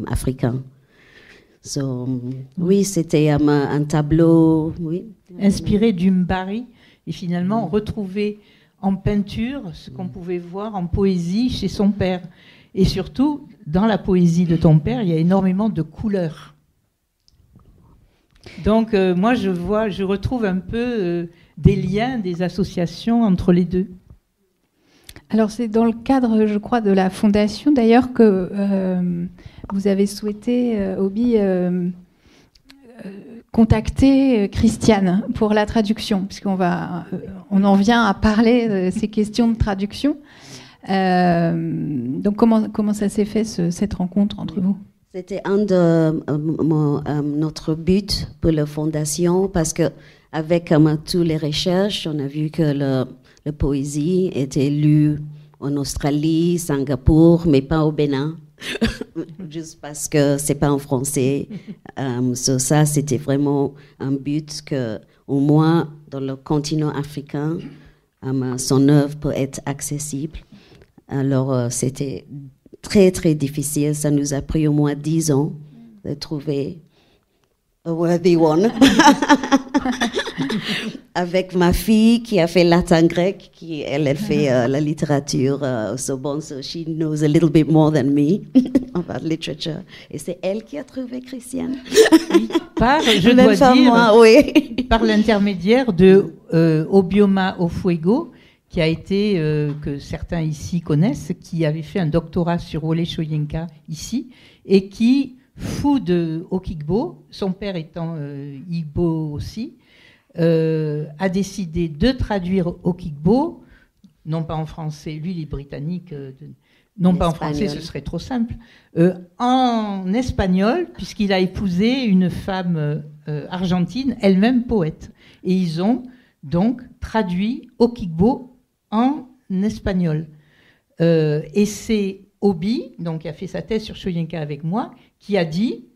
africain. Oui, c'était un tableau inspiré du Mbari et finalement retrouvé en peinture ce qu'on pouvait voir en poésie chez son père. Et surtout, dans la poésie de ton père, il y a énormément de couleurs. Donc, moi, je retrouve un peu des liens, des associations entre les deux. Alors, c'est dans le cadre, je crois, de la fondation, d'ailleurs, que vous avez souhaité, Obi, contacter Christiane pour la traduction, puisqu'on en vient à parler de ces questions de traduction. Donc, comment ça s'est fait, cette rencontre entre vous? C'était un de notre but pour la fondation, parce que avec toutes les recherches, on a vu que la poésie était lue en Australie, Singapour, mais pas au Bénin, juste parce que c'est pas en français. Ça, c'était vraiment un but que, au moins dans le continent africain, son œuvre peut être accessible. Alors, c'était très, très difficile. Ça nous a pris au moins 10 ans de trouver a worthy one. Avec ma fille qui a fait latin-grec, elle fait la littérature au Sorbonne, so she knows a little bit more than me about literature. Et c'est elle qui a trouvé Christiane. Je dois dire, moi, oui. Par l'intermédiaire de Obioma Ofuego, qui a été, que certains ici connaissent, qui avait fait un doctorat sur Wole Soyinka ici, et qui, fou de Okigbo, son père étant Igbo aussi, a décidé de traduire Okigbo non pas en français, lui il est britannique, non pas en français, ce serait trop simple, en espagnol, puisqu'il a épousé une femme argentine, elle-même poète. Et ils ont donc traduit Okigbo en espagnol. Et c'est Obi, donc qui a fait sa thèse sur Soyinka avec moi, qui a dit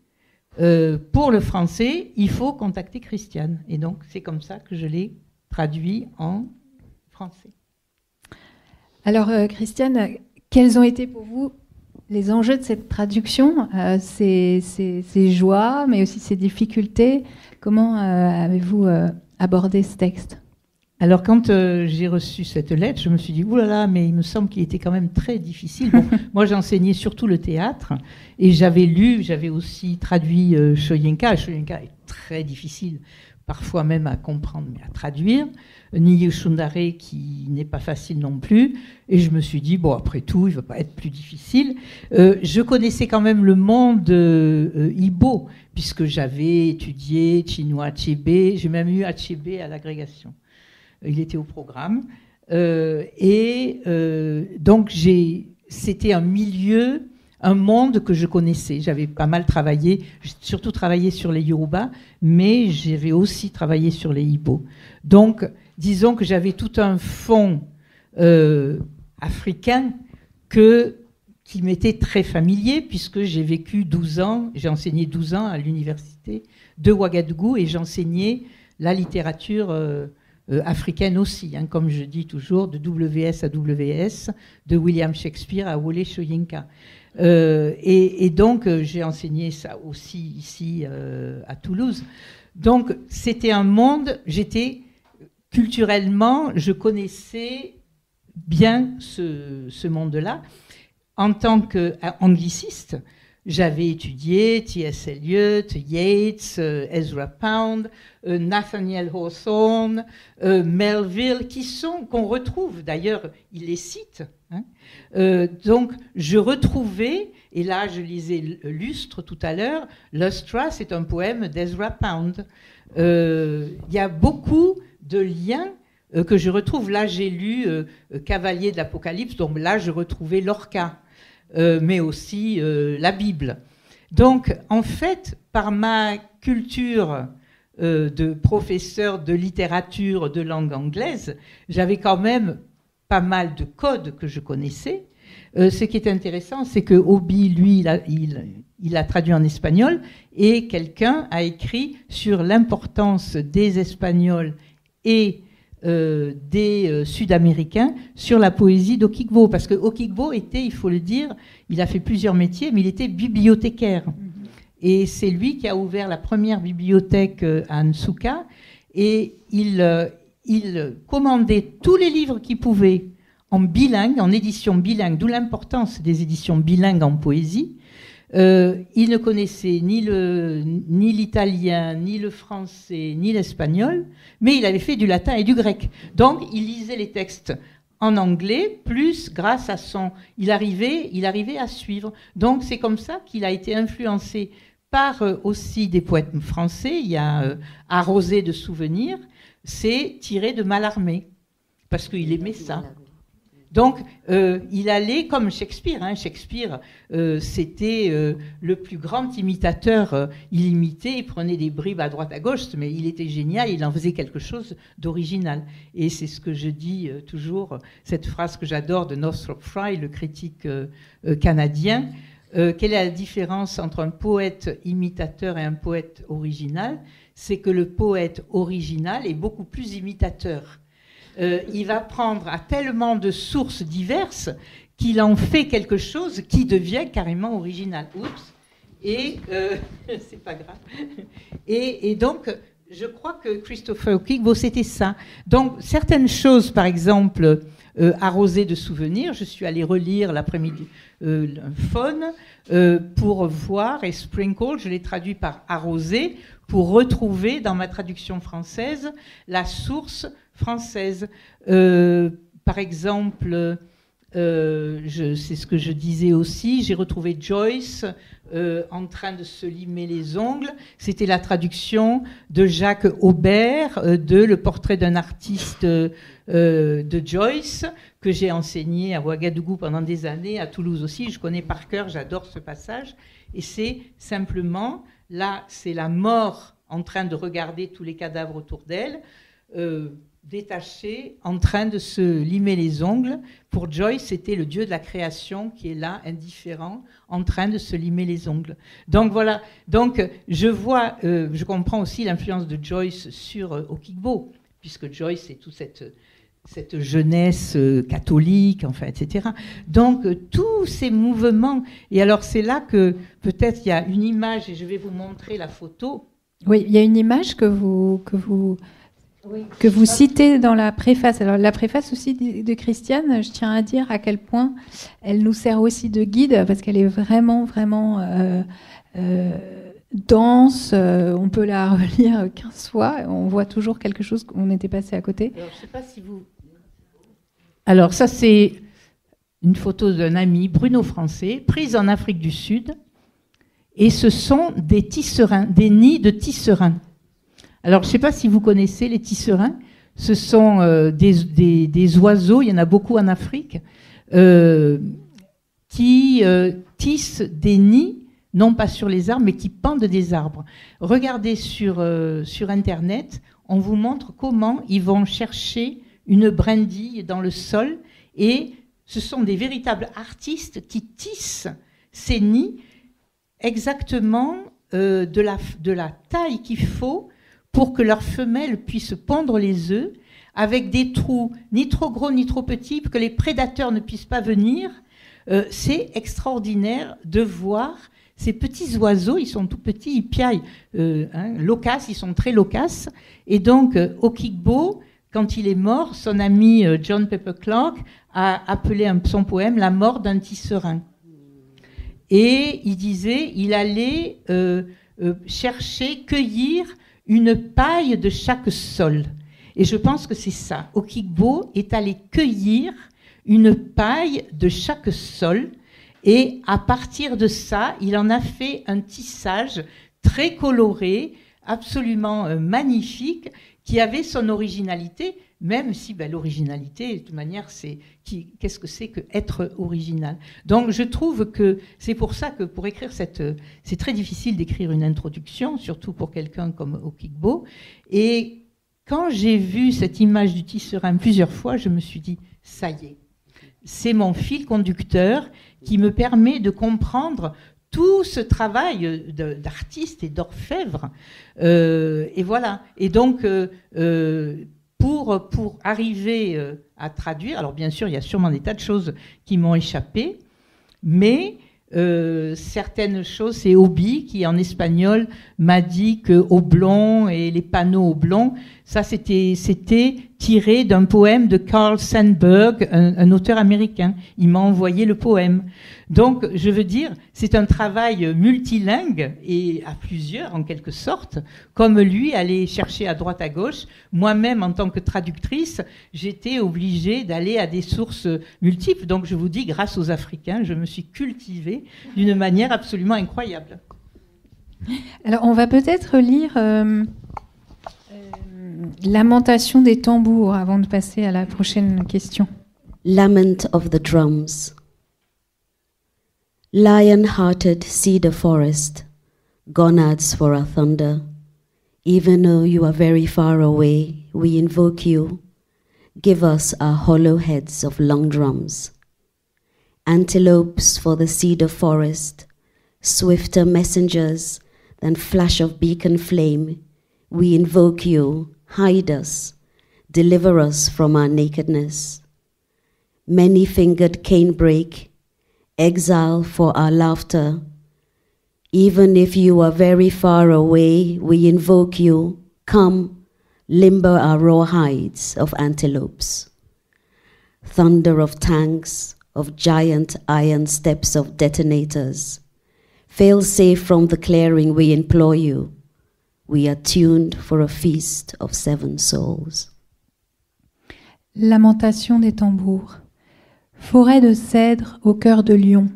pour le français, il faut contacter Christiane. Et donc c'est comme ça que je l'ai traduit en français. Alors Christiane, quels ont été pour vous les enjeux de cette traduction, ces joies, mais aussi ces difficultés? Comment avez-vous abordé ce texte? Alors, quand j'ai reçu cette lettre, je me suis dit, oulala, mais il me semble qu'il était quand même très difficile. Bon, moi, j'enseignais surtout le théâtre, et j'avais aussi traduit Soyinka. Soyinka est très difficile, parfois même à comprendre, mais à traduire. Niyi Shundare, qui n'est pas facile non plus. Et je me suis dit, bon, après tout, il ne va pas être plus difficile. Je connaissais quand même le monde Igbo, puisque j'avais étudié Chinua Achebe. J'ai même eu Achebe à l'agrégation. Il était au programme. Donc, c'était un milieu, un monde que je connaissais. J'avais pas mal travaillé, surtout travaillé sur les Yoruba, mais j'avais aussi travaillé sur les Igbo. Donc, disons que j'avais tout un fond africain qui m'était très familier, puisque j'ai vécu 12 ans, j'ai enseigné 12 ans à l'université de Ouagadougou, et j'enseignais la littérature africaine aussi, hein, comme je dis toujours, de WS à WS, de William Shakespeare à Wole Soyinka. Et donc, j'ai enseigné ça aussi ici à Toulouse. Donc, c'était un monde, culturellement, je connaissais bien ce monde-là. En tant qu'angliciste, j'avais étudié T.S. Eliot, Yeats, Ezra Pound, Nathaniel Hawthorne, Melville, qu'on retrouve, d'ailleurs, il les cite. Hein. Donc, je retrouvais, et là, je lisais Lustre tout à l'heure, Lustra, c'est un poème d'Ezra Pound. Il y a beaucoup de liens que je retrouve. Là, j'ai lu Cavalier de l'Apocalypse, donc là, je retrouvais Lorca. Mais aussi la Bible. Donc, en fait, par ma culture de professeur de littérature de langue anglaise, j'avais quand même pas mal de codes que je connaissais. Ce qui est intéressant, c'est que Obi, lui, il a traduit en espagnol, et quelqu'un a écrit sur l'importance des Espagnols et des Sud-Américains sur la poésie d'Okigbo, parce que Okigbo était, il faut le dire, il a fait plusieurs métiers, mais il était bibliothécaire. Et c'est lui qui a ouvert la première bibliothèque à Nsukka, et il commandait tous les livres qu'il pouvait en bilingue, en édition bilingue, d'où l'importance des éditions bilingues en poésie. Il ne connaissait ni l'italien, ni le français, ni l'espagnol, mais il avait fait du latin et du grec. Donc, il lisait les textes en anglais, plus grâce à il arrivait à suivre. Donc, c'est comme ça qu'il a été influencé par aussi des poètes français. Il y a Arrosé de souvenirs, c'est tiré de Mallarmé, parce qu'il aimait ça. Donc, il allait comme Shakespeare. Hein. Shakespeare, c'était le plus grand imitateur. Il imitait, il prenait des bribes à droite à gauche, mais il était génial, il en faisait quelque chose d'original. Et c'est ce que je dis toujours, cette phrase que j'adore de Northrop Frye, le critique canadien. Quelle est la différence entre un poète imitateur et un poète original? C'est que le poète original est beaucoup plus imitateur. Il va prendre à tellement de sources diverses qu'il en fait quelque chose qui devient carrément original. Oups. Et c'est pas grave. Et donc, je crois que Christopher Okigbo, c'était ça. Donc, certaines choses, par exemple, Arrosé de souvenirs, je suis allée relire l'après-midi Faune pour voir, et Sprinkle, je l'ai traduit par Arrosé, pour retrouver dans ma traduction française la source française. Par exemple, c'est ce que je disais aussi, j'ai retrouvé Joyce en train de se limer les ongles. C'était la traduction de Jacques Aubert de Le portrait d'un artiste de Joyce, que j'ai enseigné à Ouagadougou pendant des années, à Toulouse aussi. Je connais par cœur, j'adore ce passage. Et c'est simplement, là, c'est la mort en train de regarder tous les cadavres autour d'elle, détaché, en train de se limer les ongles. Pour Joyce, c'était le dieu de la création qui est là, indifférent, en train de se limer les ongles. Donc voilà, donc je comprends aussi l'influence de Joyce sur Okigbo, puisque Joyce est toute cette jeunesse catholique, enfin, etc. Donc tous ces mouvements, et alors c'est là que peut-être il y a une image, et je vais vous montrer la photo. Oui, il y a une image que vous citez dans la préface. Alors la préface aussi de Christiane, je tiens à dire à quel point elle nous sert aussi de guide, parce qu'elle est vraiment dense. On peut la relire 15 fois, on voit toujours quelque chose qu'on était passé à côté. Alors, je sais pas si vous... Alors ça, c'est une photo d'un ami, Bruno Français, prise en Afrique du Sud, et ce sont des tisserins, des nids de tisserins. Alors, je ne sais pas si vous connaissez les tisserins. Ce sont des oiseaux, il y en a beaucoup en Afrique, qui tissent des nids, non pas sur les arbres, mais qui pendent des arbres. Regardez sur Internet, on vous montre comment ils vont chercher une brindille dans le sol, et ce sont des véritables artistes qui tissent ces nids exactement de la taille qu'il faut pour que leurs femelles puissent pondre les œufs, avec des trous ni trop gros ni trop petits, pour que les prédateurs ne puissent pas venir. C'est extraordinaire de voir ces petits oiseaux, ils sont tout petits, ils piaillent, loquaces, ils sont très loquaces. Et donc, Okigbo, quand il est mort, son ami John Pepper Clark a appelé son poème « La mort d'un tisserin ». Et il disait, il allait chercher, cueillir une paille de chaque sol. Et je pense que c'est ça. Okigbo est allé cueillir une paille de chaque sol, et à partir de ça, il en a fait un tissage très coloré, absolument magnifique, qui avait son originalité, même si l'originalité, de toute manière, qu'est-ce que c'est que être original? Donc je trouve que c'est pour ça que pour écrire c'est très difficile d'écrire une introduction, surtout pour quelqu'un comme Okigbo. Et quand j'ai vu cette image du tisserin plusieurs fois, je me suis dit, ça y est, c'est mon fil conducteur qui me permet de comprendre tout ce travail d'artiste et d'orfèvre. Et voilà. Et donc, pour arriver à traduire, alors bien sûr, il y a sûrement des tas de choses qui m'ont échappé, mais certaines choses, c'est Obi qui, en espagnol, m'a dit que Oblong et les panneaux Oblong, ça c'était tiré d'un poème de Carl Sandburg, un auteur américain. Il m'a envoyé le poème. Donc, je veux dire, c'est un travail multilingue et à plusieurs, en quelque sorte, comme lui, aller chercher à droite à gauche. Moi-même, en tant que traductrice, j'étais obligée d'aller à des sources multiples. Donc, je vous dis, grâce aux Africains, je me suis cultivée d'une manière absolument incroyable. Alors, on va peut-être lire Lamentation des tambours avant de passer à la prochaine question. Lament of the drums. Lion-hearted cedar forest, gonads for our thunder. Even though you are very far away, we invoke you. Give us our hollow heads of long drums. Antelopes for the cedar forest, swifter messengers than flash of beacon flame, we invoke you. Hide us, deliver us from our nakedness. Many-fingered canebrake, exile for our laughter. Even if you are very far away, we invoke you. Come, limber our raw hides of antelopes. Thunder of tanks, of giant iron steps of detonators. Fail safe from the clearing, we implore you. We are tuned for a feast of 7 souls. Lamentation des tambours. Forêt de cèdre au cœur de lion,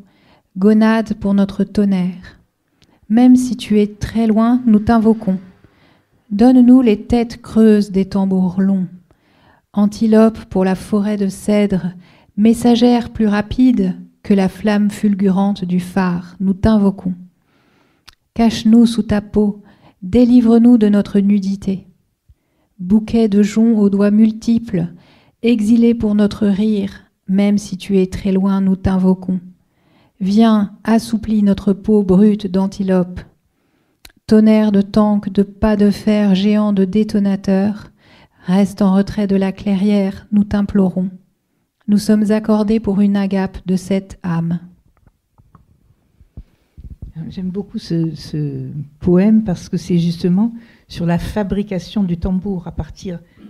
gonade pour notre tonnerre. Même si tu es très loin, nous t'invoquons. Donne-nous les têtes creuses des tambours longs. Antilope pour la forêt de cèdre, messagère plus rapide que la flamme fulgurante du phare, nous t'invoquons. Cache-nous sous ta peau, délivre-nous de notre nudité. Bouquet de joncs aux doigts multiples, exilé pour notre rire, même si tu es très loin, nous t'invoquons. Viens, assouplis notre peau brute d'antilope. Tonnerre de tanks, de pas de fer géants de détonateurs, reste en retrait de la clairière, nous t'implorons. Nous sommes accordés pour une agape de cette âme. J'aime beaucoup ce poème parce que c'est justement sur la fabrication du tambour.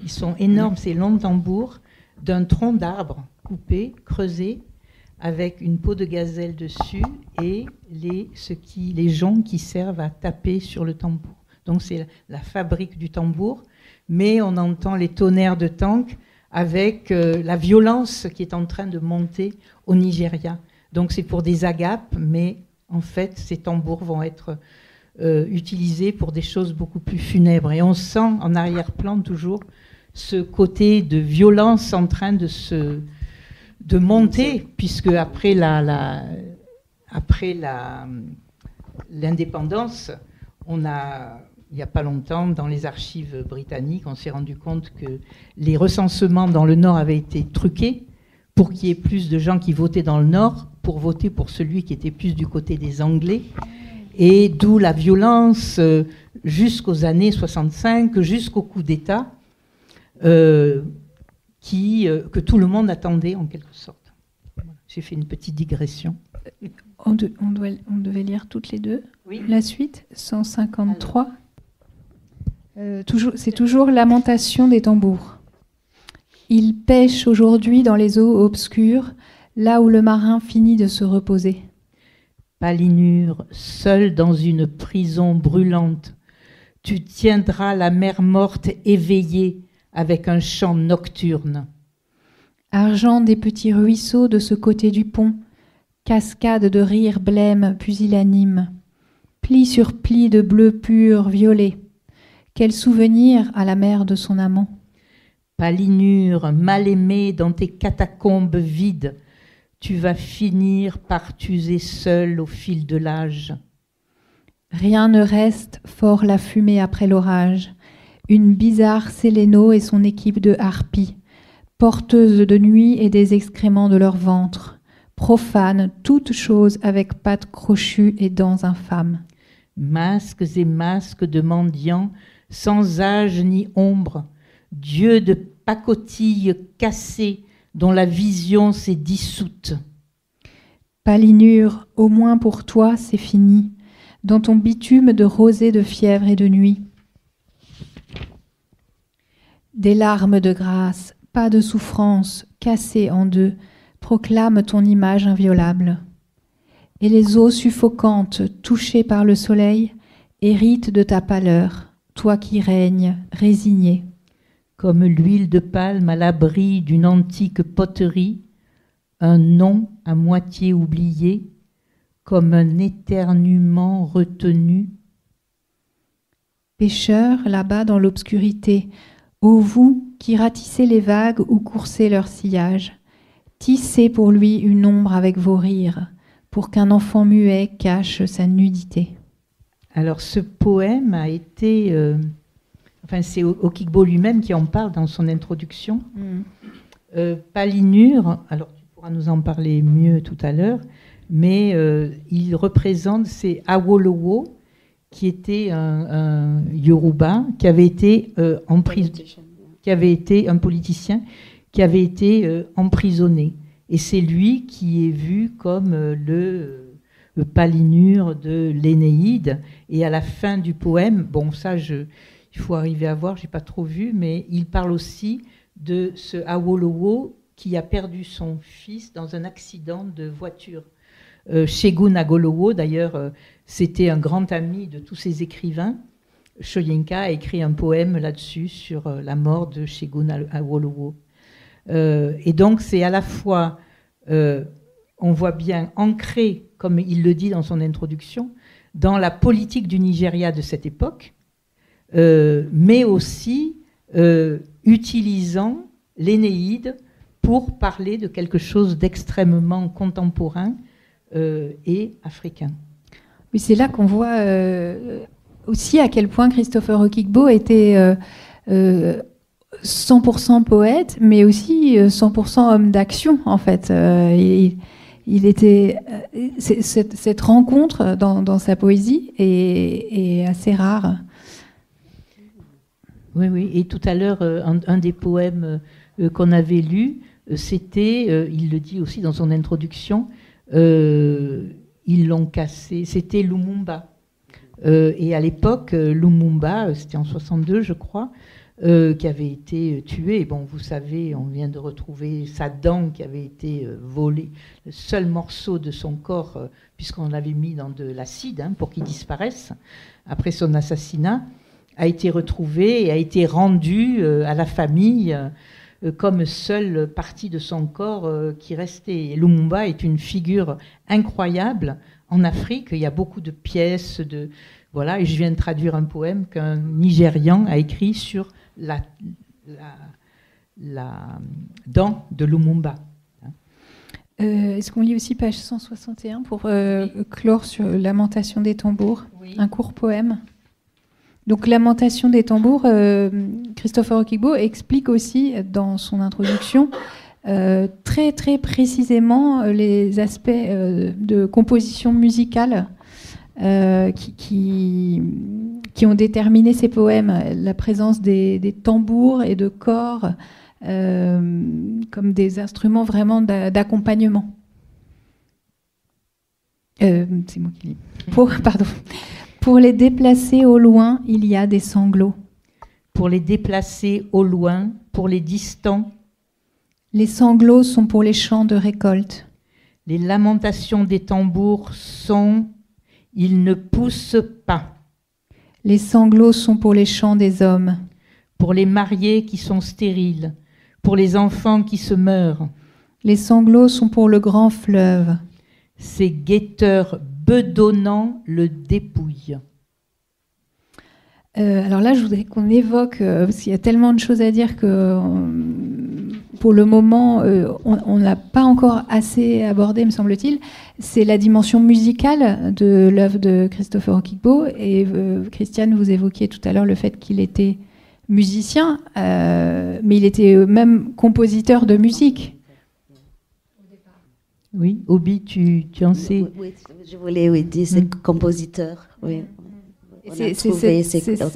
Ils sont énormes, ces longs tambours, d'un tronc d'arbre coupé, creusé, avec une peau de gazelle dessus et les joncs qui servent à taper sur le tambour. Donc c'est la fabrique du tambour, mais on entend les tonnerres de tanks avec la violence qui est en train de monter au Nigeria. Donc c'est pour des agapes, mais en fait ces tambours vont être utilisés pour des choses beaucoup plus funèbres. Et on sent en arrière-plan toujours ce côté de violence en train de monter, puisque après l'indépendance, il n'y a pas longtemps, dans les archives britanniques, on s'est rendu compte que les recensements dans le Nord avaient été truqués pour qu'il y ait plus de gens qui votaient dans le Nord, pour voter pour celui qui était plus du côté des Anglais. Et d'où la violence jusqu'aux années 65, jusqu'au coup d'État, que tout le monde attendait en quelque sorte. Voilà. J'ai fait une petite digression. On devait lire toutes les deux. Oui. La suite, 153. C'est toujours lamentation des tambours. Il pêche aujourd'hui dans les eaux obscures, là où le marin finit de se reposer. Palinure, seul dans une prison brûlante, tu tiendras la mer morte éveillée avec un chant nocturne. Argent des petits ruisseaux de ce côté du pont, cascade de rires blêmes pusillanime, pli sur pli de bleu pur violet. Quel souvenir à la mère de son amant. Palinure, mal aimée dans tes catacombes vides, tu vas finir par t'user seul au fil de l'âge. Rien ne reste, fort la fumée après l'orage. Une bizarre Séléno et son équipe de harpies, porteuses de nuit et des excréments de leur ventre, profanes toutes choses avec pattes crochues et dents infâmes. Masques et masques de mendiants, sans âge ni ombre, dieux de pacotille cassés dont la vision s'est dissoute. Palinure, au moins pour toi, c'est fini, dans ton bitume de rosée de fièvre et de nuit. Des larmes de grâce, pas de souffrance, cassées en deux, proclament ton image inviolable. Et les eaux suffocantes, touchées par le soleil, héritent de ta pâleur, toi qui règnes, résigné. Comme l'huile de palme à l'abri d'une antique poterie, un nom à moitié oublié, comme un éternuement retenu. Pêcheurs, là-bas dans l'obscurité, ô vous qui ratissez les vagues ou coursez leur sillage, tissez pour lui une ombre avec vos rires, pour qu'un enfant muet cache sa nudité. Alors ce poème a été... c'est Okigbo lui-même qui en parle dans son introduction. Palinure, alors tu pourras nous en parler mieux tout à l'heure, mais il représente, c'est Awolowo, qui était un Yoruba, qui avait été un politicien, qui avait été emprisonné. Et c'est lui qui est vu comme le Palinure de l'Énéide. Et à la fin du poème, bon ça il faut arriver à voir, je n'ai pas trop vu, mais il parle aussi de ce Awolowo qui a perdu son fils dans un accident de voiture. Segun Agolowo, d'ailleurs, c'était un grand ami de tous ces écrivains. Soyinka a écrit un poème là-dessus, sur la mort de Segun Agolowo. Et donc, c'est à la fois on voit bien ancré, comme il le dit dans son introduction, dans la politique du Nigeria de cette époque, mais aussi utilisant l'Énéide pour parler de quelque chose d'extrêmement contemporain et africain. Oui, c'est là qu'on voit aussi à quel point Christopher Okigbo était 100% poète, mais aussi 100% homme d'action, en fait. Il était cette rencontre dans sa poésie est assez rare. Oui, oui. Et tout à l'heure, un des poèmes qu'on avait lu, c'était, il le dit aussi dans son introduction, ils l'ont cassé, c'était Lumumba. Et à l'époque, Lumumba, c'était en 62, je crois, qui avait été tué. Bon, vous savez, on vient de retrouver sa dent qui avait été volée, le seul morceau de son corps, puisqu'on l'avait mis dans de l'acide pour qu'il disparaisse, après son assassinat, a été retrouvé et a été rendu à la famille comme seule partie de son corps qui restait. Et Lumumba est une figure incroyable en Afrique. Il y a beaucoup de pièces, voilà, et je viens de traduire un poème qu'un Nigérian a écrit sur la dent de Lumumba. Est-ce qu'on lit aussi page 161 pour clore sur Lamentation des tambours, oui. Un court poème. Donc Lamentation des tambours, Christopher Okigbo explique aussi dans son introduction très très précisément les aspects de composition musicale qui ont déterminé ces poèmes, la présence des tambours et de corps comme des instruments vraiment d'accompagnement. C'est moi qui lis. Pardon. Pour les déplacer au loin, il y a des sanglots. Pour les déplacer au loin, pour les distants. Les sanglots sont pour les champs de récolte. Les lamentations des tambours sont « ils ne poussent pas ». Les sanglots sont pour les chants des hommes. Pour les mariés qui sont stériles, pour les enfants qui se meurent. Les sanglots sont pour le grand fleuve. Ces guetteurs bedonnants le dépouillent. Alors là, je voudrais qu'on évoque, parce qu'il y a tellement de choses à dire que pour le moment, on n'a pas encore assez abordé, me semble-t-il. C'est la dimension musicale de l'œuvre de Christopher Okigbo. Et Christiane, vous évoquiez tout à l'heure le fait qu'il était musicien, mais il était même compositeur de musique. Oui, Obi, tu en sais. Oui, je voulais dire, c'est compositeur. Oui.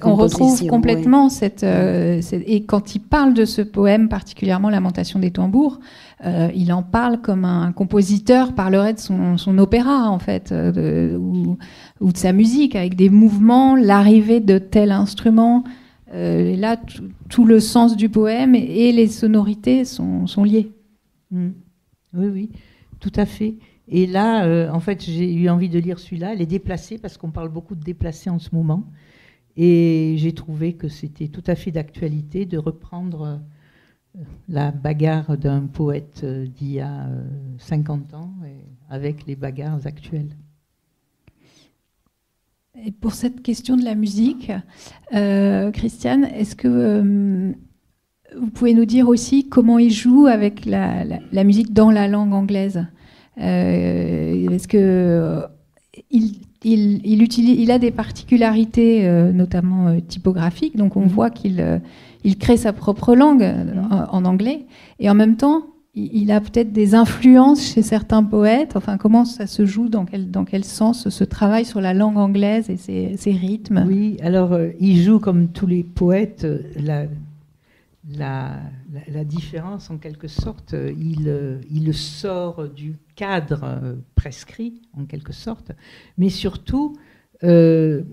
On retrouve complètement cette... et quand il parle de ce poème, particulièrement Lamentation des tambours, il en parle comme un compositeur parlerait de son opéra, en fait, ou de sa musique, avec des mouvements, l'arrivée de tel instrument. Et là, tout le sens du poème et les sonorités sont liés. Oui, oui. Tout à fait. Et là, en fait, j'ai eu envie de lire celui-là, Les Déplacés, parce qu'on parle beaucoup de déplacés en ce moment. Et j'ai trouvé que c'était tout à fait d'actualité de reprendre la bagarre d'un poète d'il y a 50 ans avec les bagarres actuelles. Et pour cette question de la musique, Christiane, est-ce que vous pouvez nous dire aussi comment il joue avec la musique dans la langue anglaise? Est-ce que il a des particularités, notamment typographiques, donc on voit qu'il crée sa propre langue en anglais, et en même temps, il a peut-être des influences chez certains poètes. Enfin, comment ça se joue, dans quel sens ce travail sur la langue anglaise et ses rythmes? Oui, alors il joue comme tous les poètes la différence, en quelque sorte, il sort du cadre prescrit, en quelque sorte, mais surtout, il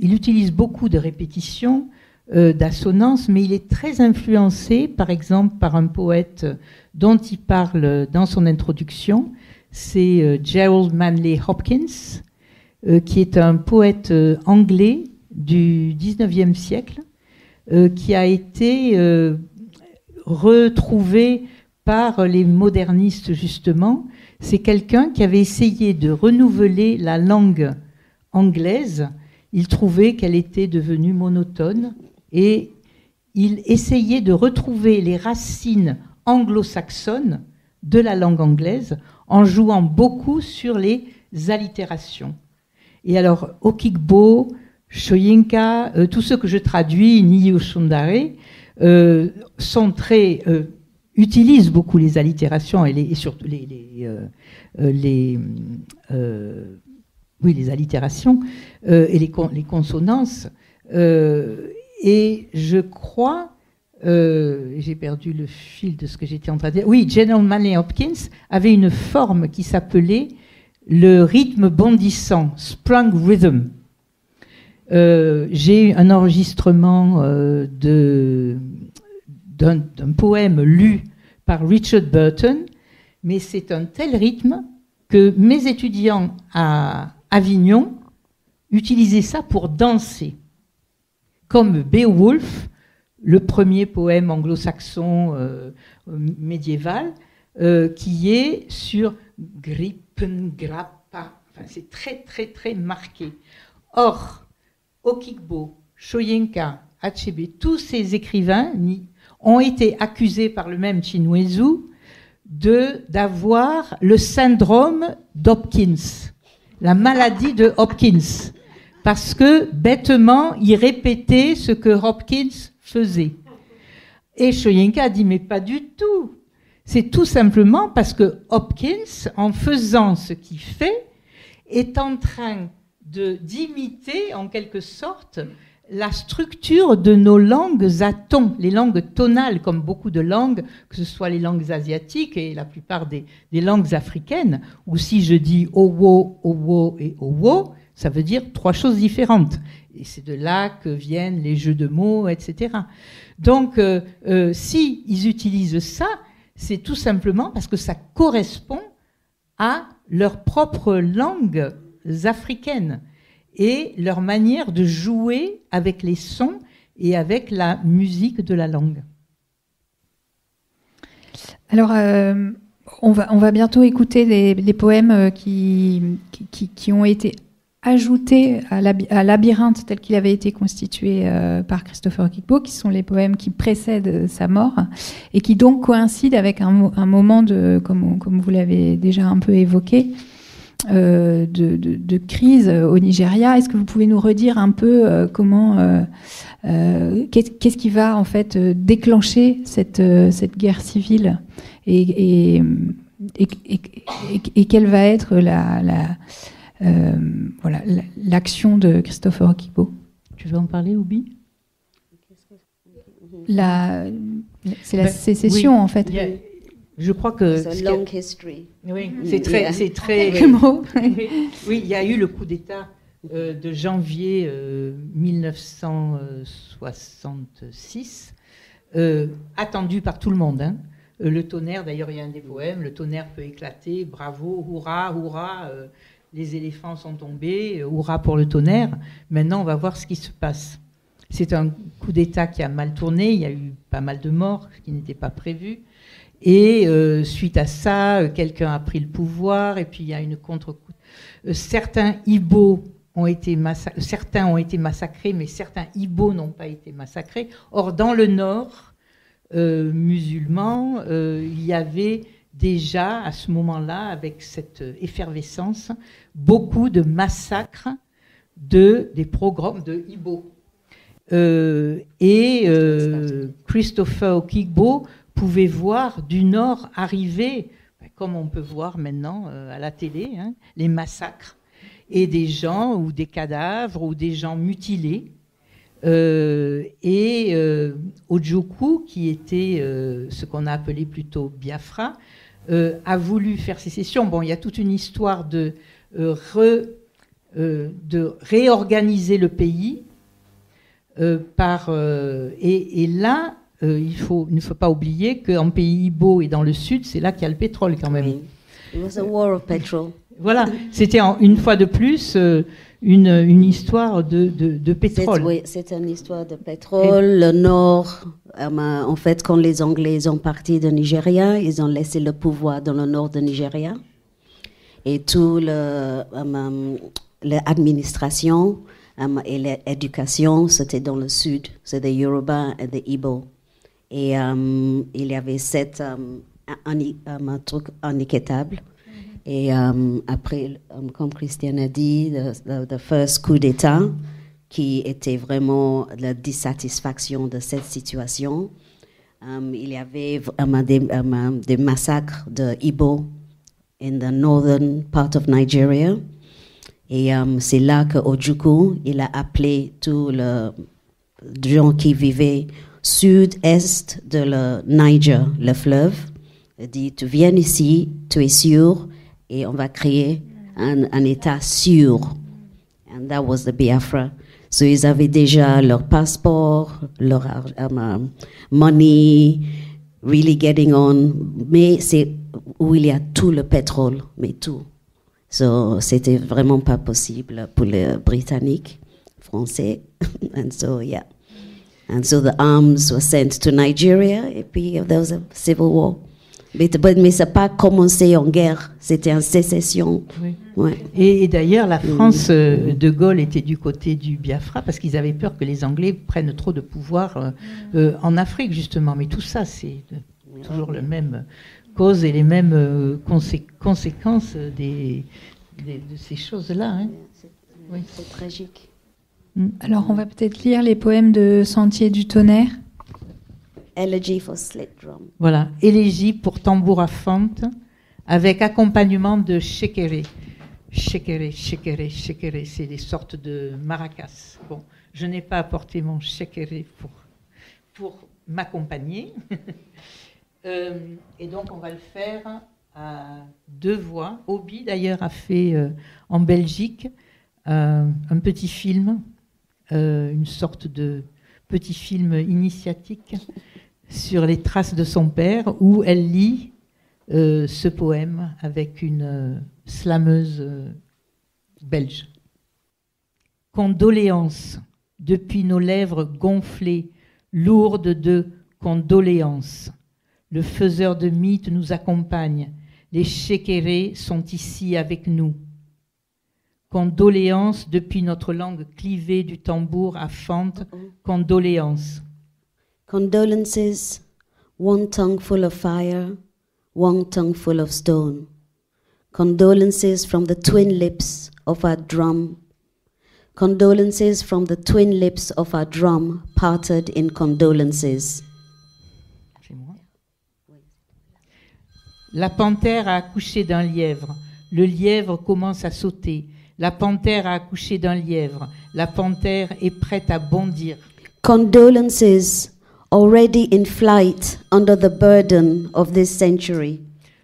utilise beaucoup de répétitions, d'assonances, mais il est très influencé, par exemple, par un poète dont il parle dans son introduction, c'est Gerald Manley Hopkins, qui est un poète anglais du 19e siècle, qui a été retrouvé par les modernistes, justement. C'est quelqu'un qui avait essayé de renouveler la langue anglaise. Il trouvait qu'elle était devenue monotone et il essayait de retrouver les racines anglo-saxonnes de la langue anglaise en jouant beaucoup sur les allitérations. Et alors, Okigbo, Soyinka, tous ceux que je traduis, Niyi Sundare, utilisent beaucoup les allitérations et surtout les allitérations et les consonances. Et je crois, j'ai perdu le fil de ce que j'étais en train de dire. Oui, General Manley Hopkins avait une forme qui s'appelait le rythme bondissant, sprung rhythm. J'ai eu un enregistrement d'un poème lu par Richard Burton, mais c'est un tel rythme que mes étudiants à Avignon utilisaient ça pour danser. Comme Beowulf, le premier poème anglo-saxon médiéval, qui est sur Gripen, Grappa. Enfin, c'est très, très, très marqué. Or, Okigbo, Soyinka, Achebe, tous ces écrivains ont été accusés par le même Chinwezu d'avoir le syndrome d'Hopkins, la maladie de Hopkins, parce que bêtement, ils répétaient ce que Hopkins faisait. Et Soyinka a dit, mais pas du tout. C'est tout simplement parce que Hopkins, en faisant ce qu'il fait, est en train d'imiter, en quelque sorte, la structure de nos langues à ton, les langues tonales, comme beaucoup de langues, que ce soit les langues asiatiques et la plupart des langues africaines, où si je dis owo et owo, ça veut dire trois choses différentes. Et c'est de là que viennent les jeux de mots, etc. Donc, si ils utilisent ça, c'est tout simplement parce que ça correspond à leurs propres langues africaines et leur manière de jouer avec les sons et avec la musique de la langue. Alors, on va bientôt écouter les poèmes qui ont été ajoutés à Labyrinthe tel qu'il avait été constitué par Christopher Okigbo, qui sont les poèmes qui précèdent sa mort et qui donc coïncident avec un moment comme vous l'avez déjà un peu évoqué, de crise au Nigeria. Est-ce que vous pouvez nous redire un peu qu'est-ce qui va en fait déclencher cette guerre civile et quelle va être l'action de Christopher Okigbo? Tu veux en parler, Oubi? C'est la sécession, oui, en fait. Je crois que c'est long history. Oui, c'est très. Oui, il y a eu le coup d'État de janvier 1966, attendu par tout le monde. Hein. Le tonnerre, d'ailleurs, il y a un des poèmes. Le tonnerre peut éclater. Bravo, hurrah, hurrah. Les éléphants sont tombés. Hurrah pour le tonnerre. Maintenant, on va voir ce qui se passe. C'est un coup d'État qui a mal tourné. Il y a eu pas mal de morts, ce qui n'était pas prévu. Et suite à ça, quelqu'un a pris le pouvoir, et puis il y a une contre-coup. Certains Ibo ont été massacrés, mais certains Ibo n'ont pas été massacrés. Or, dans le nord musulman, il y avait déjà, à ce moment-là, avec cette effervescence, beaucoup de massacres des pogroms de Ibo. Christopher Okigbo pouvait voir du nord arriver, comme on peut voir maintenant à la télé, hein, les massacres, et des gens ou des cadavres ou des gens mutilés. Ojukwu, qui était ce qu'on a appelé plutôt Biafra, a voulu faire sécession. Bon, il y a toute une histoire de réorganiser le pays et là, il ne faut pas oublier qu'en pays Ibo et dans le sud, c'est là qu'il y a le pétrole quand même. It was a war of petrol. Voilà, c'était une fois de plus une histoire de pétrole. Oui, c'est une histoire de pétrole. Le Nord, en fait, quand les Anglais sont partis de Nigeria, ils ont laissé le pouvoir dans le nord de Nigeria. Et tout l'administration et l'éducation, c'était dans le sud. C'est des Yoruba et des Igbo. Et il y avait un truc inéquitable. Et après, comme Christiane a dit, le first coup d'État, qui était vraiment la dissatisfaction de cette situation, il y avait des massacres de Igbo in the northern part of Nigeria. Et c'est là que Ojukwu, il a appelé tous les gens qui vivaient sud-est de le Niger, le fleuve. Il dit, tu viens ici, tu es sûr, et on va créer un État sûr. And that was the Biafra. So ils avaient déjà leur passeport, leur money, really getting on. Mais c'est où il y a tout le pétrole, mais tout. So c'était vraiment pas possible pour les Britanniques, Français. And so, yeah. And so the arms were sent to Nigeria, et puis there was a civil war. Mais ça n'a pas commencé en guerre, c'était en sécession. Oui. Ouais. Et d'ailleurs, la France de Gaulle était du côté du Biafra parce qu'ils avaient peur que les Anglais prennent trop de pouvoir en Afrique, justement. Mais tout ça, c'est toujours la même cause et les mêmes conséquences de ces choses-là. Hein. Oui. C'est tragique. Alors, on va peut-être lire les poèmes de Sentier du Tonnerre. Elegy for slit drum. Voilà, élégie pour tambour à fente, avec accompagnement de shekere. Shekere, shekere, shekere, c'est des sortes de maracas. Bon, je n'ai pas apporté mon shekere pour m'accompagner. Et donc, on va le faire à deux voix. Obi, d'ailleurs, a fait en Belgique un petit film, une sorte de petit film initiatique sur les traces de son père, où elle lit ce poème avec une slameuse belge. Condoléances, depuis nos lèvres gonflées, lourdes de condoléances. Le faiseur de mythes nous accompagne, les shekérés sont ici avec nous. Condoléances depuis notre langue clivée du tambour à fente, condoléances. Condolences, one tongue full of fire, one tongue full of stone. Condolences from the twin lips of our drum. Condolences from the twin lips of our drum, parted in condolences. La panthère a accouché d'un lièvre. Le lièvre commence à sauter. La panthère a accouché d'un lièvre. La panthère est prête à bondir. Condolences, already in flight under the burden of this century.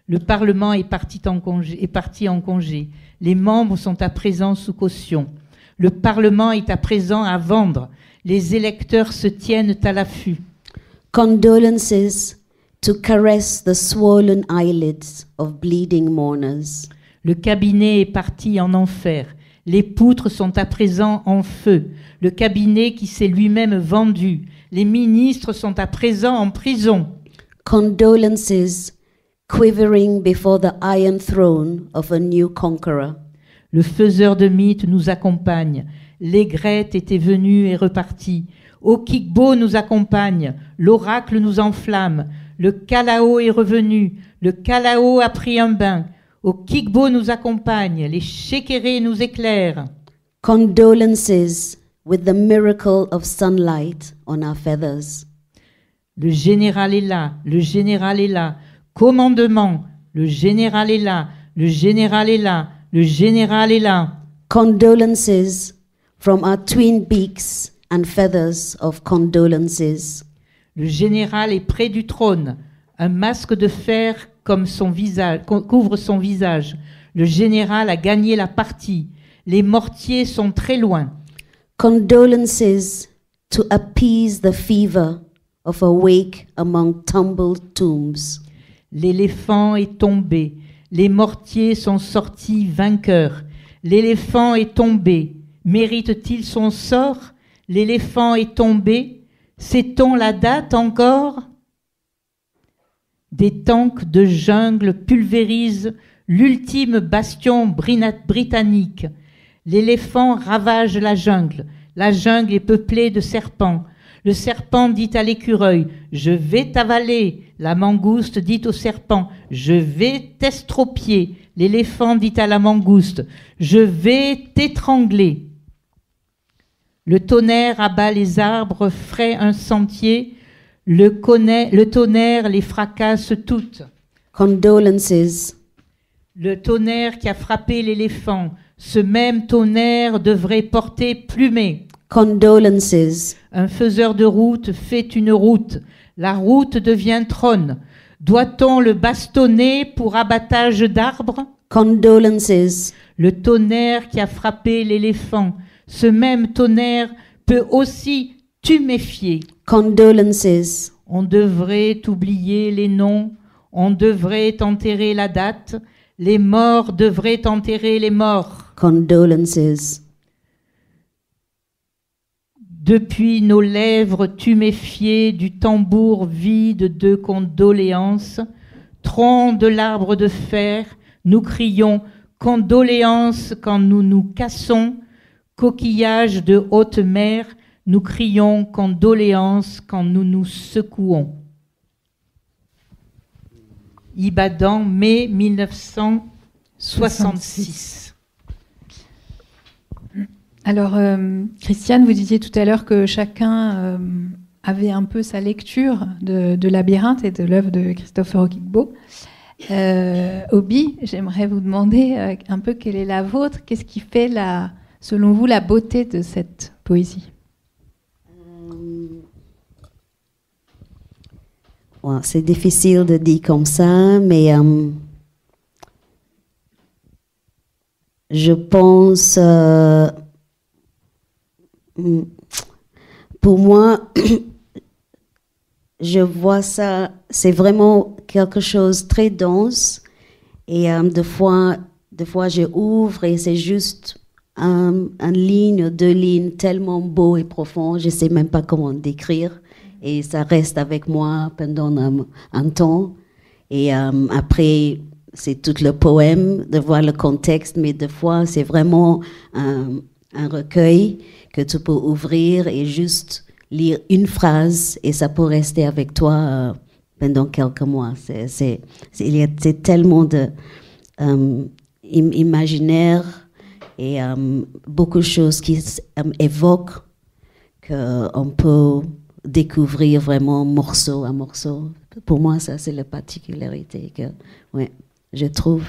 Le Parlement est parti en congé. Les membres sont à présent sous caution. Le Parlement est à présent à vendre. Les électeurs se tiennent à l'affût. Condolences to caress the swollen eyelids of bleeding mourners. Le cabinet est parti en enfer. Les poutres sont à présent en feu. Le cabinet qui s'est lui-même vendu. Les ministres sont à présent en prison. Condolences quivering before the iron throne of a new conqueror. Le faiseur de mythes nous accompagne. L'aigrette était venue et repartie. Okigbo nous accompagne. L'oracle nous enflamme. Le Kalao est revenu. Le Kalao a pris un bain. Okigbo nous accompagne. Les shekérés nous éclairent. Condolences with the miracle of sunlight on our feathers. Le général est là. Le général est là. Commandement. Le général est là. Le général est là. Le général est là. Condolences from our twin beaks and feathers of condolences. Le général est près du trône. Un masque de fer comme son visage, couvre son visage. Le général a gagné la partie. Les mortiers sont très loin. Condolences to appease the fever of a wake among tumbled tombs. L'éléphant est tombé. Les mortiers sont sortis vainqueurs. L'éléphant est tombé. mérite-t-il son sort? L'éléphant est tombé. Sait-on la date encore? Des tanks de jungle pulvérisent l'ultime bastion britannique. L'éléphant ravage la jungle. La jungle est peuplée de serpents. Le serpent dit à l'écureuil, « Je vais t'avaler ». La mangouste dit au serpent, « Je vais t'estropier ». L'éléphant dit à la mangouste, « Je vais t'étrangler ». Le tonnerre abat les arbres, fraie un sentier. Le tonnerre les fracasse toutes. Condolences. Le tonnerre qui a frappé l'éléphant, ce même tonnerre devrait porter plumée. Condolences. Un faiseur de route fait une route. La route devient trône. Doit-on le bastonner pour abattage d'arbres? Condolences. Le tonnerre qui a frappé l'éléphant, ce même tonnerre peut aussi tuméfier. Condolences. On devrait oublier les noms, on devrait enterrer la date, les morts devraient enterrer les morts. Condolences. Depuis nos lèvres tuméfiées du tambour vide de condoléances, tronc de l'arbre de fer, nous crions condoléances quand nous nous cassons, coquillage de haute mer, nous crions condoléances quand nous nous secouons. Ibadan, mai 1966. Alors, Christiane, vous disiez tout à l'heure que chacun avait un peu sa lecture de Labyrinthe et de l'œuvre de Christopher Okigbo. Obi, j'aimerais vous demander un peu quelle est la vôtre, qu'est-ce qui fait, selon vous, la beauté de cette poésie? Ouais, c'est difficile de dire comme ça, mais je pense, pour moi, je vois ça, c'est vraiment quelque chose de très dense, et des fois j'ouvre et c'est juste une ligne, deux lignes tellement beau et profond, je ne sais même pas comment décrire. Et ça reste avec moi pendant un temps. Et après, c'est tout le poème, de voir le contexte, mais des fois, c'est vraiment un recueil que tu peux ouvrir et juste lire une phrase et ça peut rester avec toi pendant quelques mois. C'est tellement de imaginaire et beaucoup de choses qui évoquent qu'on peut découvrir vraiment morceau à morceau. Pour moi, ça, c'est la particularité que je trouve.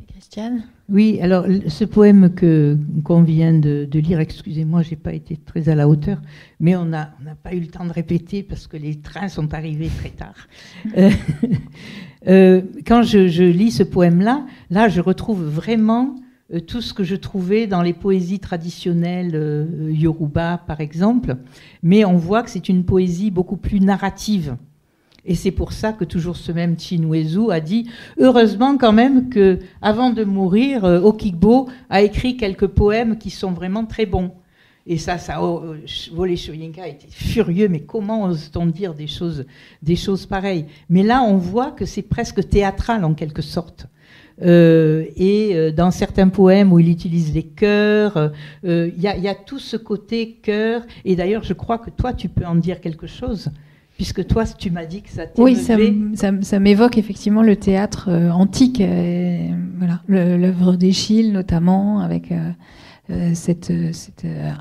Christiane? Oui, alors ce poème qu'on vient de lire, excusez-moi, j'ai pas été très à la hauteur, mais on n'a pas eu le temps de répéter parce que les trains sont arrivés très tard. Quand je lis ce poème-là, je retrouve vraiment tout ce que je trouvais dans les poésies traditionnelles yoruba, par exemple, mais on voit que c'est une poésie beaucoup plus narrative. Et c'est pour ça que toujours ce même Chinwezu a dit « Heureusement quand même qu'avant de mourir, Okigbo a écrit quelques poèmes qui sont vraiment très bons. » Et ça Wole Soyinka était furieux, mais comment ose-t-on dire des choses pareilles? Mais là, on voit que c'est presque théâtral en quelque sorte. Dans certains poèmes où il utilise les chœurs, y a tout ce côté chœur. Et d'ailleurs, je crois que toi, tu peux en dire quelque chose, puisque toi, tu m'as dit que ça t'émeuvait. Oui, ça m'évoque effectivement le théâtre antique, voilà, l'œuvre d'Échille notamment, avec cette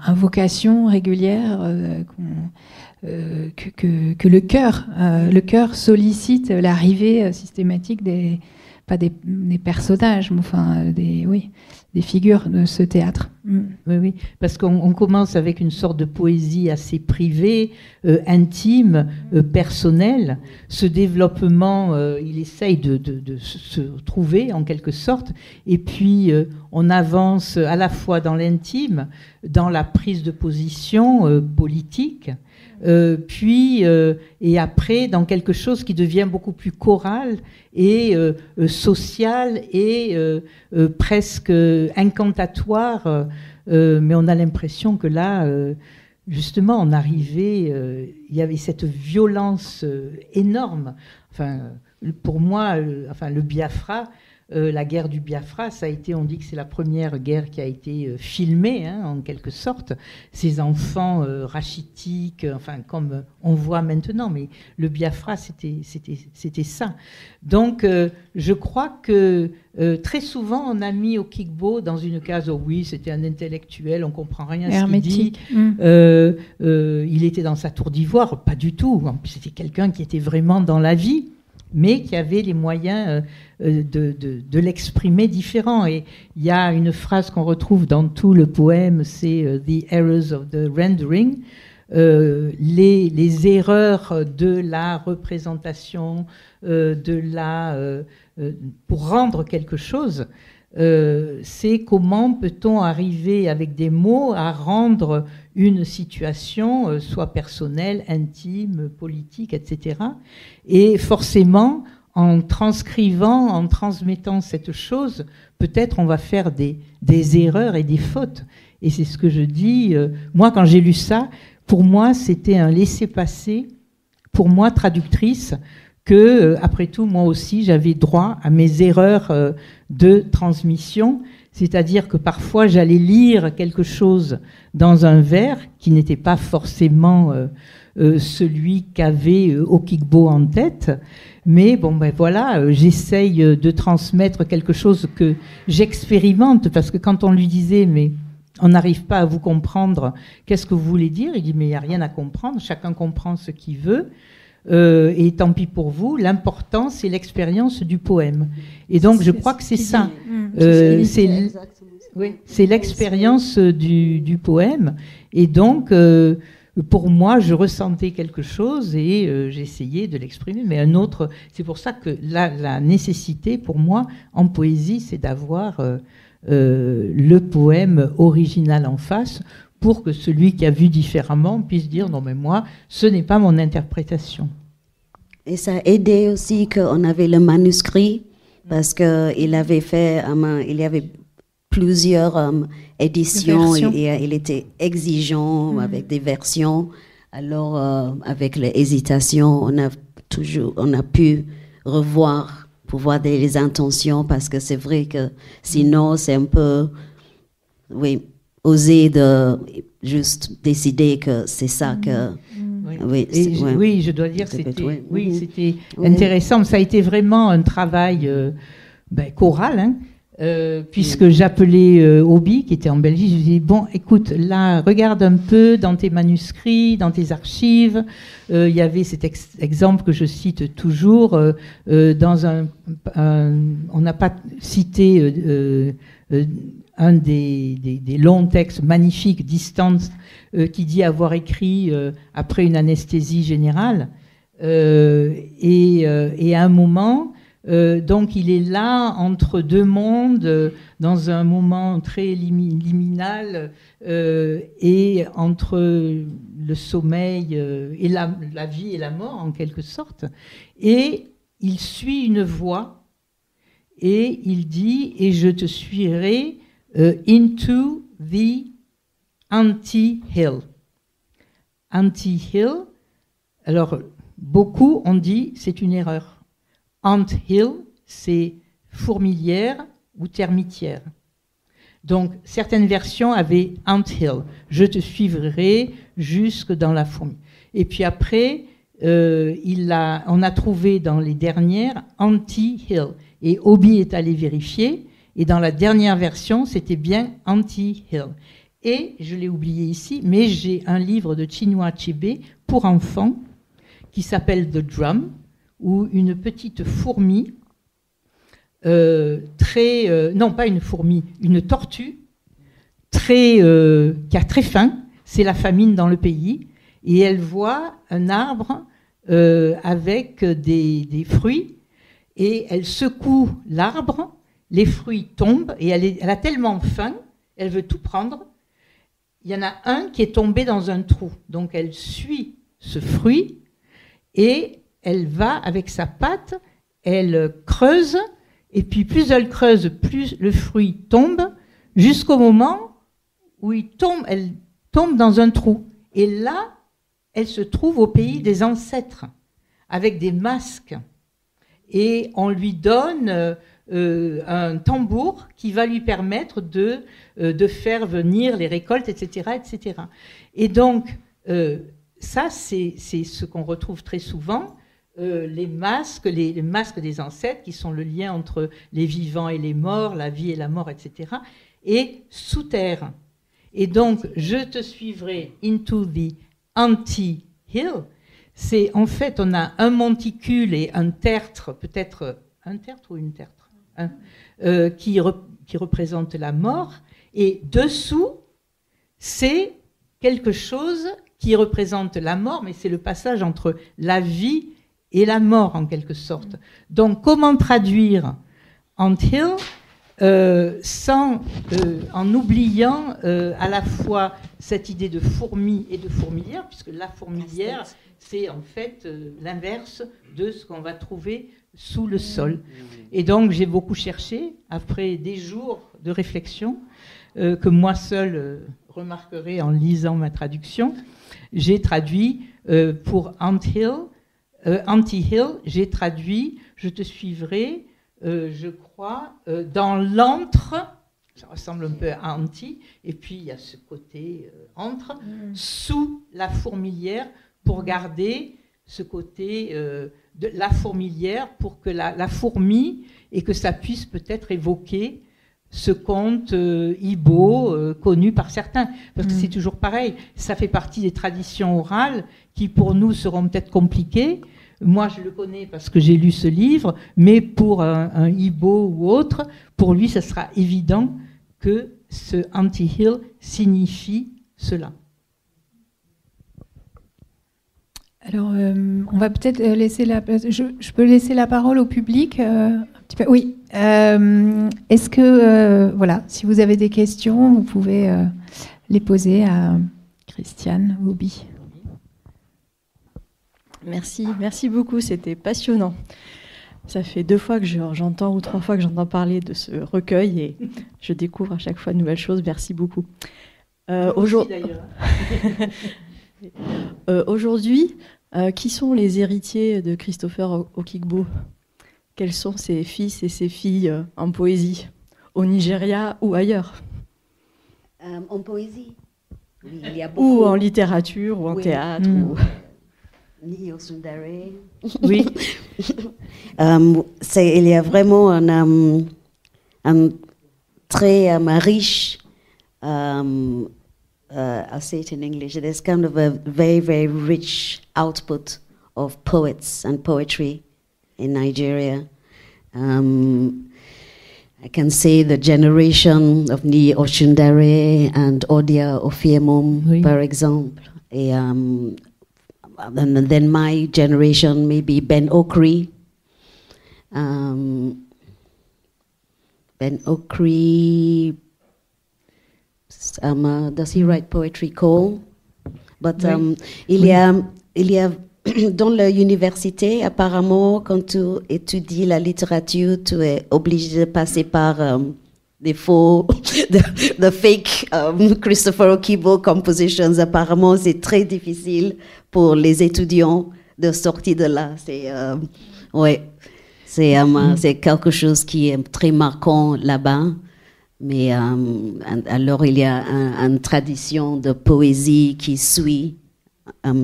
invocation régulière que le chœur sollicite l'arrivée systématique pas des personnages, mais enfin des figures de ce théâtre. Oui, oui, parce qu'on commence avec une sorte de poésie assez privée, intime, personnelle. Ce développement, il essaye de se trouver en quelque sorte, et puis on avance à la fois dans l'intime, dans la prise de position politique, puis et après dans quelque chose qui devient beaucoup plus choral et social et presque incantatoire, mais on a l'impression que là justement on arrivait, il y avait cette violence énorme. Enfin, pour moi, le Biafra, la guerre du Biafra, ça a été, on dit que c'est la première guerre qui a été filmée, hein, en quelque sorte. Ces enfants rachitiques, enfin, comme on voit maintenant, mais le Biafra, c'était ça. Donc, je crois que très souvent, on a mis Okigbo dans une case, oh oui, c'était un intellectuel, on comprend rien à ce qu'il dit. Il était dans sa tour d'ivoire, pas du tout. C'était quelqu'un qui était vraiment dans la vie, mais qui avait les moyens de l'exprimer différent. Et il y a une phrase qu'on retrouve dans tout le poème, c'est The Errors of the Rendering, les erreurs de la représentation, pour rendre quelque chose. C'est comment peut-on arriver avec des mots à rendre une situation soit personnelle, intime, politique, etc. Et forcément, en transcrivant, en transmettant cette chose, peut-être on va faire des erreurs et des fautes. Et c'est ce que je dis. Moi, quand j'ai lu ça, pour moi, c'était un laissez-passer, pour moi, traductrice, que, après tout, moi aussi, j'avais droit à mes erreurs de transmission, c'est-à-dire que parfois, j'allais lire quelque chose dans un vers qui n'était pas forcément celui qu'avait Okigbo en tête, mais bon, ben voilà, j'essaye de transmettre quelque chose que j'expérimente, parce que quand on lui disait, mais on n'arrive pas à vous comprendre, qu'est-ce que vous voulez dire? Il dit, mais il n'y a rien à comprendre, chacun comprend ce qu'il veut. Et tant pis pour vous, l'important c'est l'expérience du poème. Et donc je crois que c'est ça. C'est l'expérience du poème. Et donc pour moi, je ressentais quelque chose et j'essayais de l'exprimer. Mais un autre, c'est pour ça que la nécessité pour moi en poésie, c'est d'avoir le poème original en face, pour que celui qui a vu différemment puisse dire non mais moi, ce n'est pas mon interprétation. Et ça a aidé aussi qu'on avait le manuscrit, parce qu'il avait fait, il y avait plusieurs éditions, et il était exigeant avec des versions. Alors avec les hésitations, on a pu revoir pour voir les intentions, parce que c'est vrai que sinon c'est un peu, oui, oser de juste décider que c'est ça que... Oui, je dois dire que c'était intéressant. Ça a été vraiment un travail choral, hein, puisque j'appelais Obi, qui était en Belgique, je lui dis, bon, écoute, là, regarde un peu dans tes manuscrits, dans tes archives. Il y avait cet exemple que je cite toujours, dans on n'a pas cité... un des longs textes magnifiques, Distance, qui dit avoir écrit après une anesthésie générale. Et à un moment, donc il est là entre deux mondes, dans un moment très liminal, et entre le sommeil et la vie et la mort, en quelque sorte. Et il suit une voie, et il dit « Et je te suivrai into the anti-hill ». Anti-hill, alors beaucoup ont dit c'est une erreur. Ant-hill, c'est fourmilière ou termitière. Donc certaines versions avaient ant-hill, je te suivrai jusque dans la fourmi. Et puis après, on a trouvé dans les dernières anti-hill. Et Obi est allé vérifier, et dans la dernière version, c'était bien anti-hill. Et, je l'ai oublié ici, mais j'ai un livre de Chinua Achebe pour enfants qui s'appelle The Drum, où une petite fourmi, non pas une fourmi, une tortue, très qui a très faim, c'est la famine dans le pays, et elle voit un arbre avec des fruits, et elle secoue l'arbre, les fruits tombent, et elle a tellement faim, elle veut tout prendre. Il y en a un qui est tombé dans un trou, donc elle suit ce fruit, et elle va avec sa patte, elle creuse, et puis plus elle creuse, plus le fruit tombe, jusqu'au moment où elle tombe dans un trou. Et là, elle se trouve au pays des ancêtres, avec des masques. Et on lui donne un tambour qui va lui permettre de faire venir les récoltes, etc. etc. Et donc, ça, c'est ce qu'on retrouve très souvent, les masques des ancêtres, qui sont le lien entre les vivants et les morts, la vie et la mort, etc., et sous terre. Et donc, je te suivrai into the anti-hill. C'est, en fait, on a un monticule et un tertre, peut-être un tertre ou une tertre, hein, qui représente la mort, et dessous, c'est quelque chose qui représente la mort, mais c'est le passage entre la vie et la mort, en quelque sorte. Donc, comment traduire Anthill en oubliant à la fois cette idée de fourmi et de fourmilière, puisque la fourmilière, c'est en fait l'inverse de ce qu'on va trouver sous le sol. Et donc, j'ai beaucoup cherché, après des jours de réflexion, que moi seul remarquerai en lisant ma traduction. J'ai traduit pour Anti-Hill, j'ai traduit « Je te suivrai », je crois, dans l'antre, ça ressemble un peu à anti, et puis il y a ce côté entre, sous la fourmilière, pour garder ce côté de la fourmilière, pour que la fourmi, et que ça puisse peut-être évoquer ce conte Ibo connu par certains, parce que c'est toujours pareil, ça fait partie des traditions orales qui pour nous seront peut-être compliquées. Moi je le connais parce que j'ai lu ce livre, mais pour un Ibo ou autre, pour lui ça sera évident que ce anti-hill signifie cela. Alors, on va peut-être laisser la place. Je peux laisser la parole au public un petit peu. Oui. Est-ce que, voilà, si vous avez des questions, vous pouvez les poser à Christiane ou Obi. Merci beaucoup, c'était passionnant. Ça fait 2 fois que j'entends ou 3 fois que j'entends parler de ce recueil et je découvre à chaque fois de nouvelles choses. Merci beaucoup. Aujourd'hui, qui sont les héritiers de Christopher Okigbo? Quels sont ses fils et ses filles en poésie, au Nigeria ou ailleurs? En poésie, oui, il y a beaucoup. Ou en littérature, ou en théâtre. Ou... Ni Osundare. Oui. Il y a vraiment un très riche, I'll say it in English, there's kind of a very, very rich output of poets and poetry in Nigeria. I can say the generation of Ni Oshundare and Odia Ofiemum, oui, for example. And then my generation, maybe Ben Okri. Ben Okri, does he write poetry, Cole? But il y a dans l'université, apparemment, quand tu étudies la littérature, tu es obligé de passer par des faux, the fake Christopher Okigbo compositions. Apparemment, c'est très difficile pour les étudiants de sortir de là. C'est quelque chose qui est très marquant là-bas. Mais alors, il y a une tradition de poésie qui suit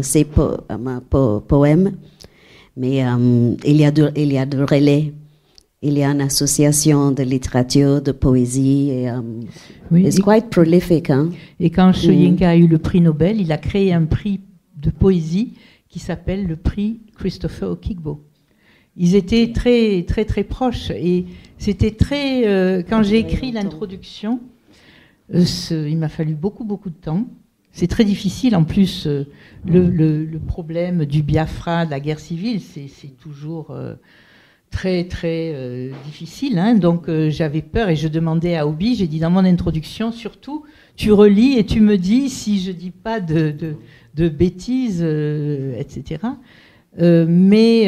ces poèmes. Mais il y a de relais. Il y a une association de littérature, de poésie. It's quite prolific. Hein? Et quand Soyinka a eu le prix Nobel, il a créé un prix de poésie qui s'appelle le prix Christopher Okigbo. Ils étaient très, très, très proches. Et c'était très... quand j'ai écrit l'introduction, Il m'a fallu beaucoup de temps. C'est très difficile. En plus, le problème du Biafra, de la guerre civile, c'est toujours très difficile. Hein. Donc j'avais peur et je demandais à Obi, j'ai dit dans mon introduction, surtout, tu relis et tu me dis si je dis pas de bêtises, etc. Mais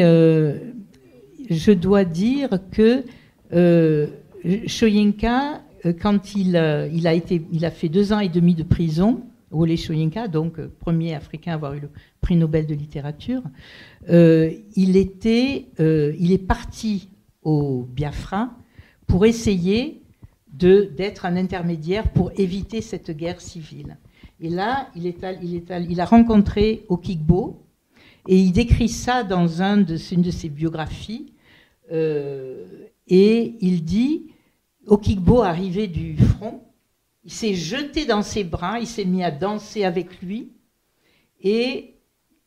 je dois dire que Soyinka, quand il a fait 2 ans et demi de prison, Wole Soyinka, donc premier Africain à avoir eu le prix Nobel de littérature, il est parti au Biafra pour essayer d'être un intermédiaire pour éviter cette guerre civile. Et là, il a rencontré Okigbo, et il décrit ça dans une de ses biographies, et il dit, Okigbo arrivé du front, il s'est jeté dans ses bras, il s'est mis à danser avec lui, et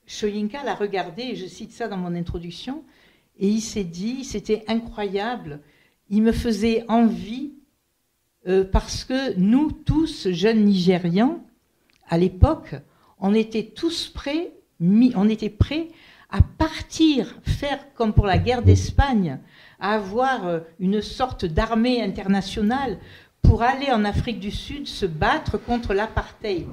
Soyinka l'a regardé, et je cite ça dans mon introduction, et il s'est dit, c'était incroyable, il me faisait envie, parce que nous, tous, jeunes Nigérians, à l'époque, on était tous prêts, on était prêts à partir, faire comme pour la guerre d'Espagne, à avoir une sorte d'armée internationale pour aller en Afrique du Sud se battre contre l'apartheid.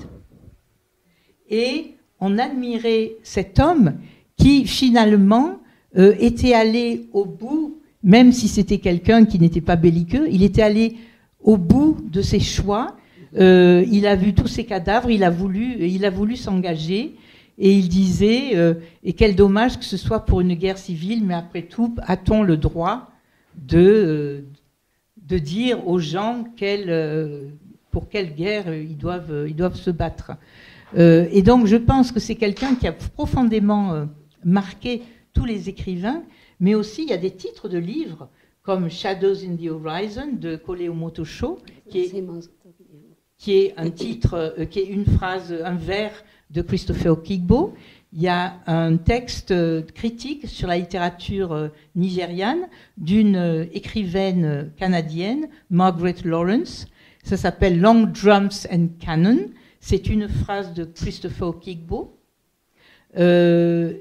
Et on admirait cet homme qui, finalement, était allé au bout, même si c'était quelqu'un qui n'était pas belliqueux, il était allé au bout de ses choix. Il a vu tous ces cadavres, il a voulu s'engager, et il disait et quel dommage que ce soit pour une guerre civile, mais après tout, a-t-on le droit de dire aux gens pour quelle guerre ils doivent se battre. Et donc je pense que c'est quelqu'un qui a profondément marqué tous les écrivains, mais aussi il y a des titres de livres comme Shadows in the Horizon de Kole Omotosho, qui est un titre, qui est une phrase, un vers de Christopher Okigbo. Il y a un texte critique sur la littérature nigériane d'une écrivaine canadienne, Margaret Lawrence. Ça s'appelle Long Drums and Cannon. C'est une phrase de Christopher Okigbo. Femi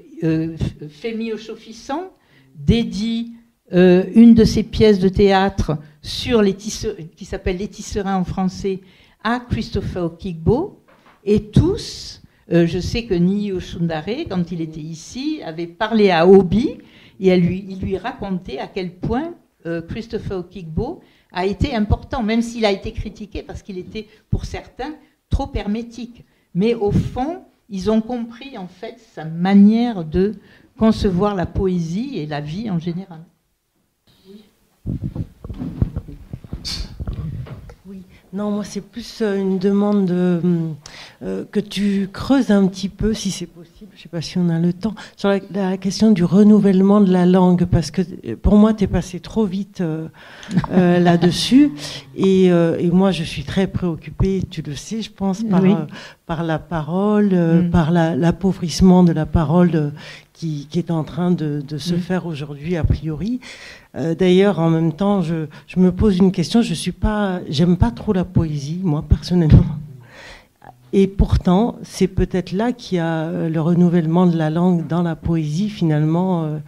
Oshofissan dédie une de ses pièces de théâtre qui s'appelle Les Tisserands en français à Christopher Okigbo. Et tous... je sais que Niyi Oshundare, quand il était ici, avait parlé à Obi et il lui racontait à quel point Christopher Okigbo a été important, même s'il a été critiqué parce qu'il était, pour certains, trop hermétique. Mais au fond, ils ont compris en fait sa manière de concevoir la poésie et la vie en général. Oui. Non, moi c'est plus une demande que tu creuses un petit peu, si c'est possible, je ne sais pas si on a le temps, sur la question du renouvellement de la langue, parce que pour moi tu es passé trop vite là-dessus, et moi je suis très préoccupée, tu le sais je pense, par la parole, par l'appauvrissement de la parole qui est en train de se faire aujourd'hui a priori. D'ailleurs, en même temps, je me pose une question. J'aime pas trop la poésie, moi personnellement. Et pourtant, c'est peut-être là qu'il y a le renouvellement de la langue dans la poésie. Finalement,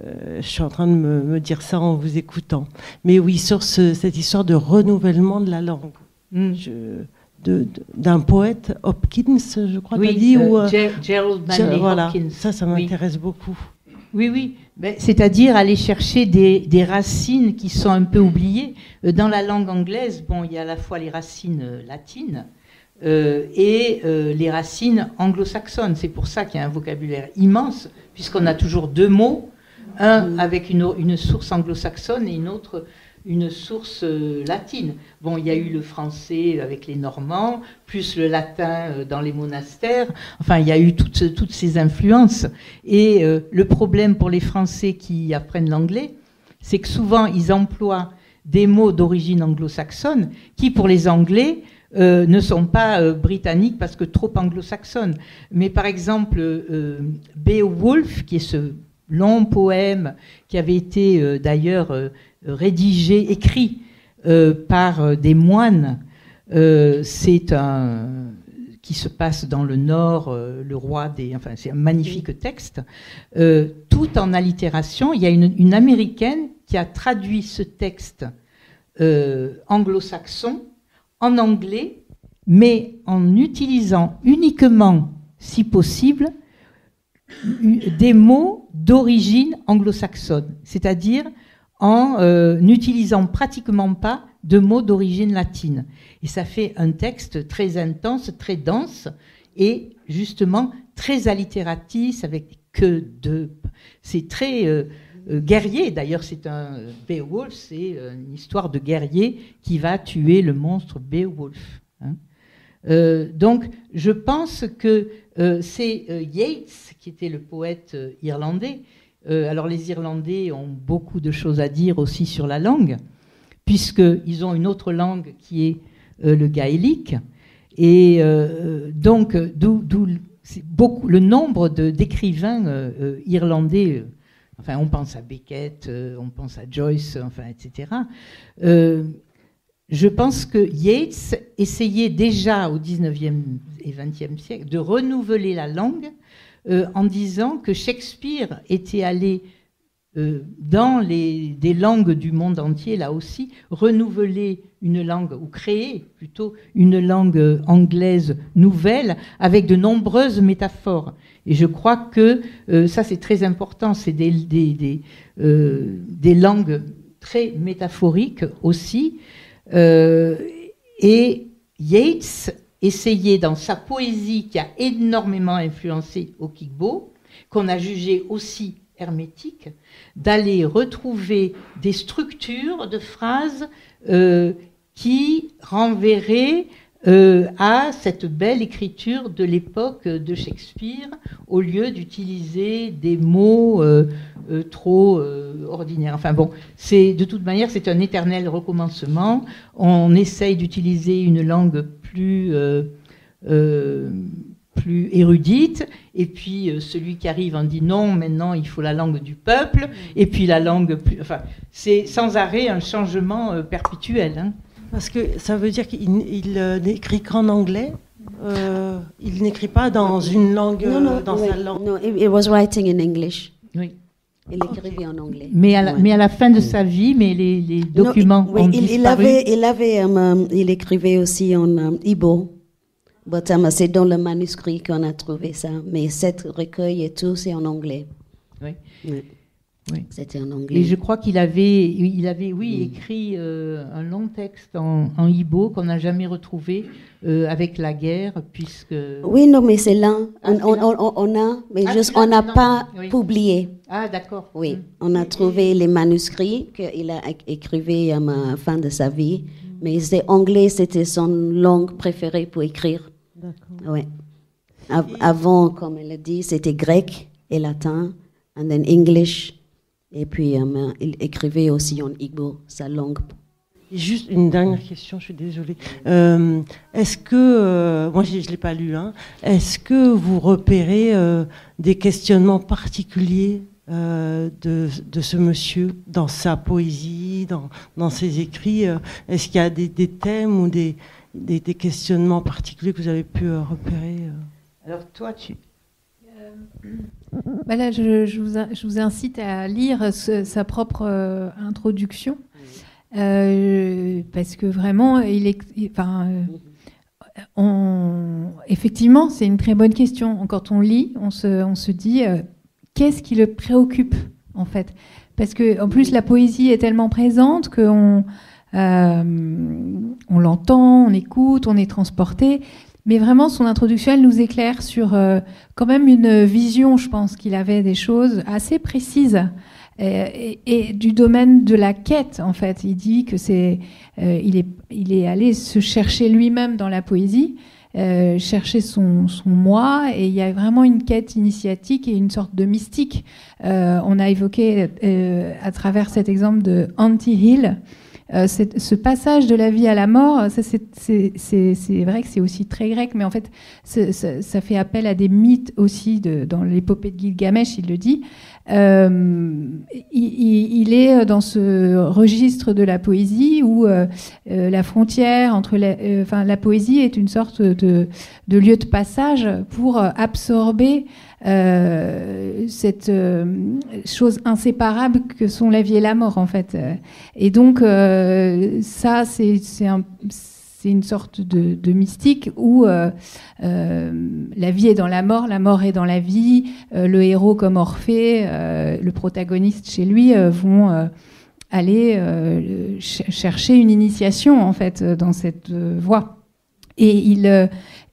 je suis en train de me dire ça en vous écoutant. Mais oui, sur cette histoire de renouvellement de la langue. D'un poète, Hopkins, je crois, t'as dit, ou Gerald Manley voilà, Hopkins. Ça m'intéresse beaucoup. Oui. C'est-à-dire aller chercher des racines qui sont un peu oubliées. Dans la langue anglaise, il y a à la fois les racines latines et les racines anglo-saxonnes. C'est pour ça qu'il y a un vocabulaire immense, puisqu'on a toujours 2 mots, un avec une source anglo-saxonne et une source latine. Il y a eu le français avec les Normands, plus le latin dans les monastères. Enfin, il y a eu toutes ces influences. Et le problème pour les Français qui apprennent l'anglais, c'est que souvent, ils emploient des mots d'origine anglo-saxonne qui, pour les Anglais, ne sont pas britanniques parce que trop anglo-saxonnes. Mais par exemple, Beowulf, qui est ce long poème qui avait été d'ailleurs écrit par des moines C'est qui se passe dans le Nord, le roi des... Enfin, c'est un magnifique texte. Tout en allitération. Il y a une Américaine qui a traduit ce texte anglo-saxon en anglais, mais en utilisant uniquement, si possible, des mots d'origine anglo-saxonne, c'est-à-dire en n'utilisant pratiquement pas de mots d'origine latine. Et ça fait un texte très intense, très dense, et justement très allitératif, avec que de... C'est très guerrier, d'ailleurs c'est un... Beowulf, c'est une histoire de guerrier qui va tuer le monstre Beowulf. Hein. Donc je pense que c'est Yeats, qui était le poète irlandais. Alors les Irlandais ont beaucoup de choses à dire aussi sur la langue, puisqu'ils ont une autre langue qui est le gaélique. Et donc, d'où beaucoup, le nombre d'écrivains irlandais, enfin, on pense à Beckett, on pense à Joyce, enfin, etc. Je pense que Yeats essayait déjà au 19e et 20e siècle de renouveler la langue en disant que Shakespeare était allé dans des langues du monde entier, là aussi, renouveler une langue, ou créer plutôt une langue anglaise nouvelle, avec de nombreuses métaphores. Et je crois que ça, c'est très important, c'est des langues très métaphoriques aussi. Et Yeats essayait, dans sa poésie, qui a énormément influencé Okigbo, qu'on a jugé aussi hermétique, d'aller retrouver des structures de phrases qui renverraient à cette belle écriture de l'époque de Shakespeare, au lieu d'utiliser des mots trop ordinaires. Enfin bon, de toute manière, c'est un éternel recommencement. On essaye d'utiliser une langue plus érudite, et puis celui qui arrive en dit non, maintenant il faut la langue du peuple, et puis la langue plus... Enfin, c'est sans arrêt un changement perpétuel. Hein. Parce que ça veut dire qu'il n'écrit qu'en anglais, il n'écrit pas dans une langue, sa langue. No, he was writing in English. Oui. Il écrivait en anglais. Mais à la fin de sa vie, mais les documents ont disparu. Il écrivait aussi en Igbo. C'est dans le manuscrit qu'on a trouvé ça. Mais cet recueil et tout, c'est en anglais. Oui. Oui. Oui. C'était en anglais. Et je crois qu'il avait écrit un long texte en Igbo qu'on n'a jamais retrouvé avec la guerre, puisque... Oui, non, mais c'est là. On a, mais juste, on n'a pas publié. Ah, d'accord. Oui, on a trouvé les manuscrits qu'il a écrivés à la fin de sa vie, mais c'est anglais, c'était son langue préférée pour écrire. D'accord. Ouais. Avant, comme elle a dit, c'était grec et latin, and then English. Et puis, il écrivait aussi en Igbo, sa langue. Et juste une dernière question, je suis désolée. Est-ce que, moi je ne l'ai pas lu, hein, est-ce que vous repérez des questionnements particuliers de ce monsieur dans sa poésie, dans ses écrits? Est-ce qu'il y a des thèmes ou des questionnements particuliers que vous avez pu repérer? Alors toi, tu... Là, je vous incite à lire sa propre introduction, parce que vraiment, effectivement, c'est une très bonne question. Quand on lit, on se dit qu'est-ce qui le préoccupe en fait, parce que en plus la poésie est tellement présente qu'on l'entend, on écoute, on est transporté. Mais vraiment, son introduction, elle nous éclaire sur quand même une vision, je pense, qu'il avait des choses assez précises et du domaine de la quête, en fait. Il dit que il est allé se chercher lui-même dans la poésie, chercher son moi, et il y a vraiment une quête initiatique et une sorte de mystique. On a évoqué à travers cet exemple de Auntie Hill, ce passage de la vie à la mort, ça, c'est vrai que c'est aussi très grec, mais en fait, ça fait appel à des mythes aussi dans l'épopée de Gilgamesh, il le dit. Il est dans ce registre de la poésie où la frontière entre la poésie est une sorte de lieu de passage pour absorber cette chose inséparable que sont la vie et la mort, en fait. Et donc, ça, c'est une sorte de mystique où la vie est dans la mort est dans la vie. Le héros, comme Orphée, le protagoniste chez lui, vont aller chercher une initiation, en fait, dans cette voie. Et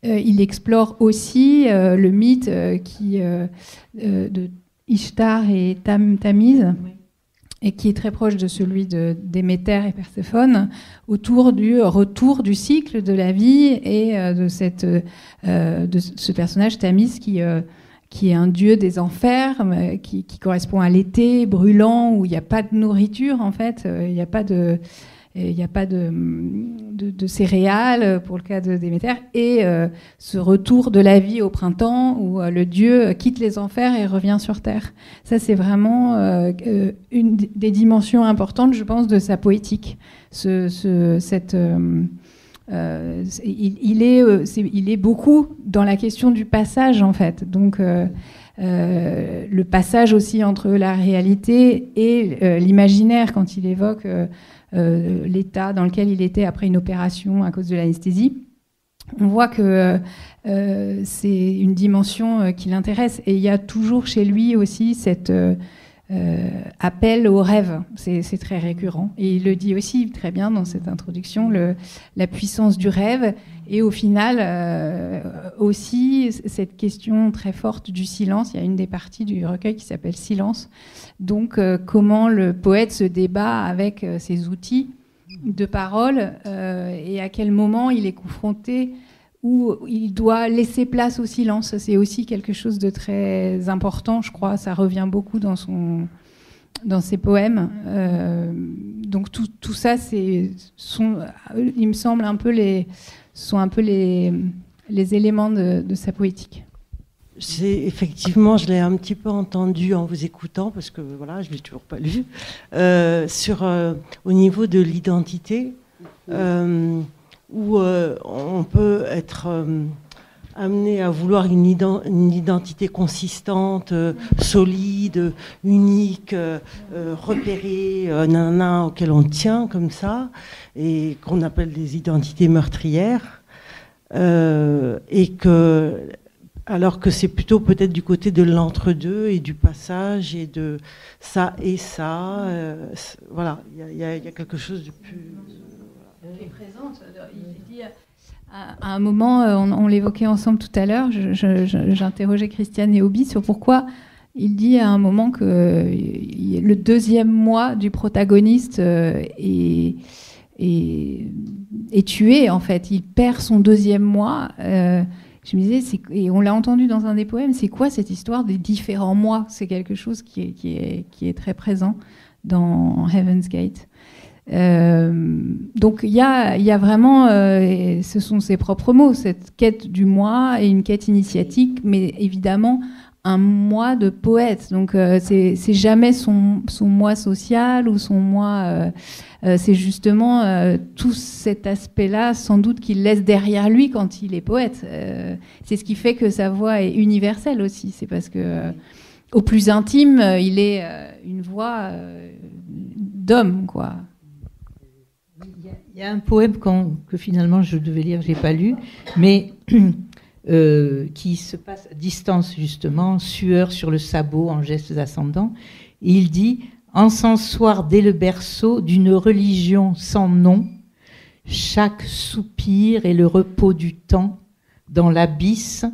il explore aussi le mythe de Ishtar et Tammuz, et qui est très proche de celui d'Éméter et Perséphone, autour du retour du cycle de la vie et de ce personnage Tammuz qui est un dieu des enfers, qui correspond à l'été brûlant où il n'y a pas de nourriture, en fait, il n'y a pas de céréales pour le cas de Déméter, et ce retour de la vie au printemps où le dieu quitte les enfers et revient sur terre. Ça, c'est vraiment une des dimensions importantes, je pense, de sa poétique. Il est beaucoup dans la question du passage, en fait. Donc, le passage aussi entre la réalité et l'imaginaire, quand il évoque l'état dans lequel il était après une opération à cause de l'anesthésie. On voit que c'est une dimension qui l'intéresse. Et il y a toujours chez lui aussi cet appel au rêve. C'est très récurrent. Et il le dit aussi très bien dans cette introduction, la puissance du rêve. Et au final, aussi, cette question très forte du silence. Il y a une des parties du recueil qui s'appelle « Silence ». Donc, comment le poète se débat avec ses outils de parole et à quel moment il est confronté où il doit laisser place au silence. C'est aussi quelque chose de très important, je crois. Ça revient beaucoup dans ses poèmes. Donc tout ça, il me semble sont un peu les éléments de sa poétique. Effectivement, je l'ai un petit peu entendu en vous écoutant, parce que voilà, je ne l'ai toujours pas lu, au niveau de l'identité, où on peut être amené à vouloir une identité consistante, solide, unique, repérée, auquel on tient comme ça, et qu'on appelle des identités meurtrières, alors que c'est plutôt peut-être du côté de l'entre-deux et du passage et de ça et ça. Voilà, il y a quelque chose de plus... Elle est présente. Il dit, à un moment, on l'évoquait ensemble tout à l'heure, j'interrogeais Christiane et Obi sur pourquoi il dit à un moment que le deuxième moi du protagoniste est tué, en fait. Il perd son deuxième moi. Je me disais, et on l'a entendu dans un des poèmes, c'est quoi cette histoire des différents moi? C'est quelque chose qui est très présent dans Heaven's Gate. Donc il y a vraiment, ce sont ses propres mots, cette quête du moi et une quête initiatique, mais évidemment un moi de poète. Donc c'est jamais son moi social ou son moi. C'est justement tout cet aspect-là, sans doute, qu'il laisse derrière lui quand il est poète. C'est ce qui fait que sa voix est universelle aussi. C'est parce que au plus intime, il est une voix d'homme, quoi. Il y a un poème que finalement je devais lire, je l'ai pas lu, mais qui se passe à distance justement, sueur sur le sabot en gestes ascendants. Et il dit: encensoir dès le berceau d'une religion sans nom, chaque soupir est le repos du temps dans l'abysse,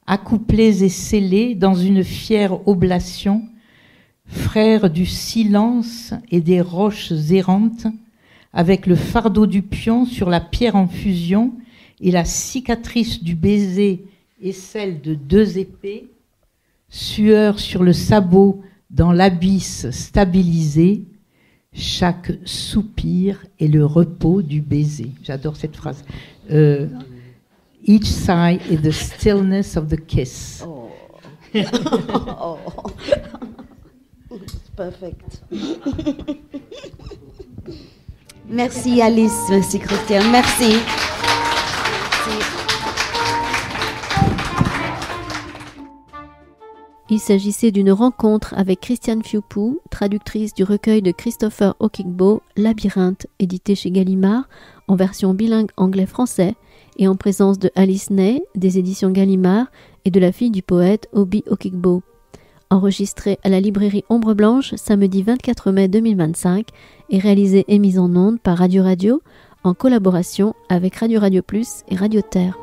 accouplés et scellés dans une fière oblation, frères du silence et des roches errantes, avec le fardeau du pion sur la pierre en fusion et la cicatrice du baiser et celle de deux épées, sueur sur le sabot dans l'abysse stabilisé, Chaque soupir est le repos du baiser. J'adore cette phrase. Each sigh is the stillness of the kiss. Oh. Oh. It's perfect. Merci Alice, merci Christian, merci. Il s'agissait d'une rencontre avec Christiane Fiupou, traductrice du recueil de Christopher Okigbo, Labyrinthe, édité chez Gallimard, en version bilingue anglais-français, et en présence de Alice Ney, des éditions Gallimard, et de la fille du poète Obi Okigbo. Enregistré à la librairie Ombre Blanche samedi 24 mai 2025 et réalisé et mis en onde par Radio Radio en collaboration avec Radio Radio Plus et Radio Terre.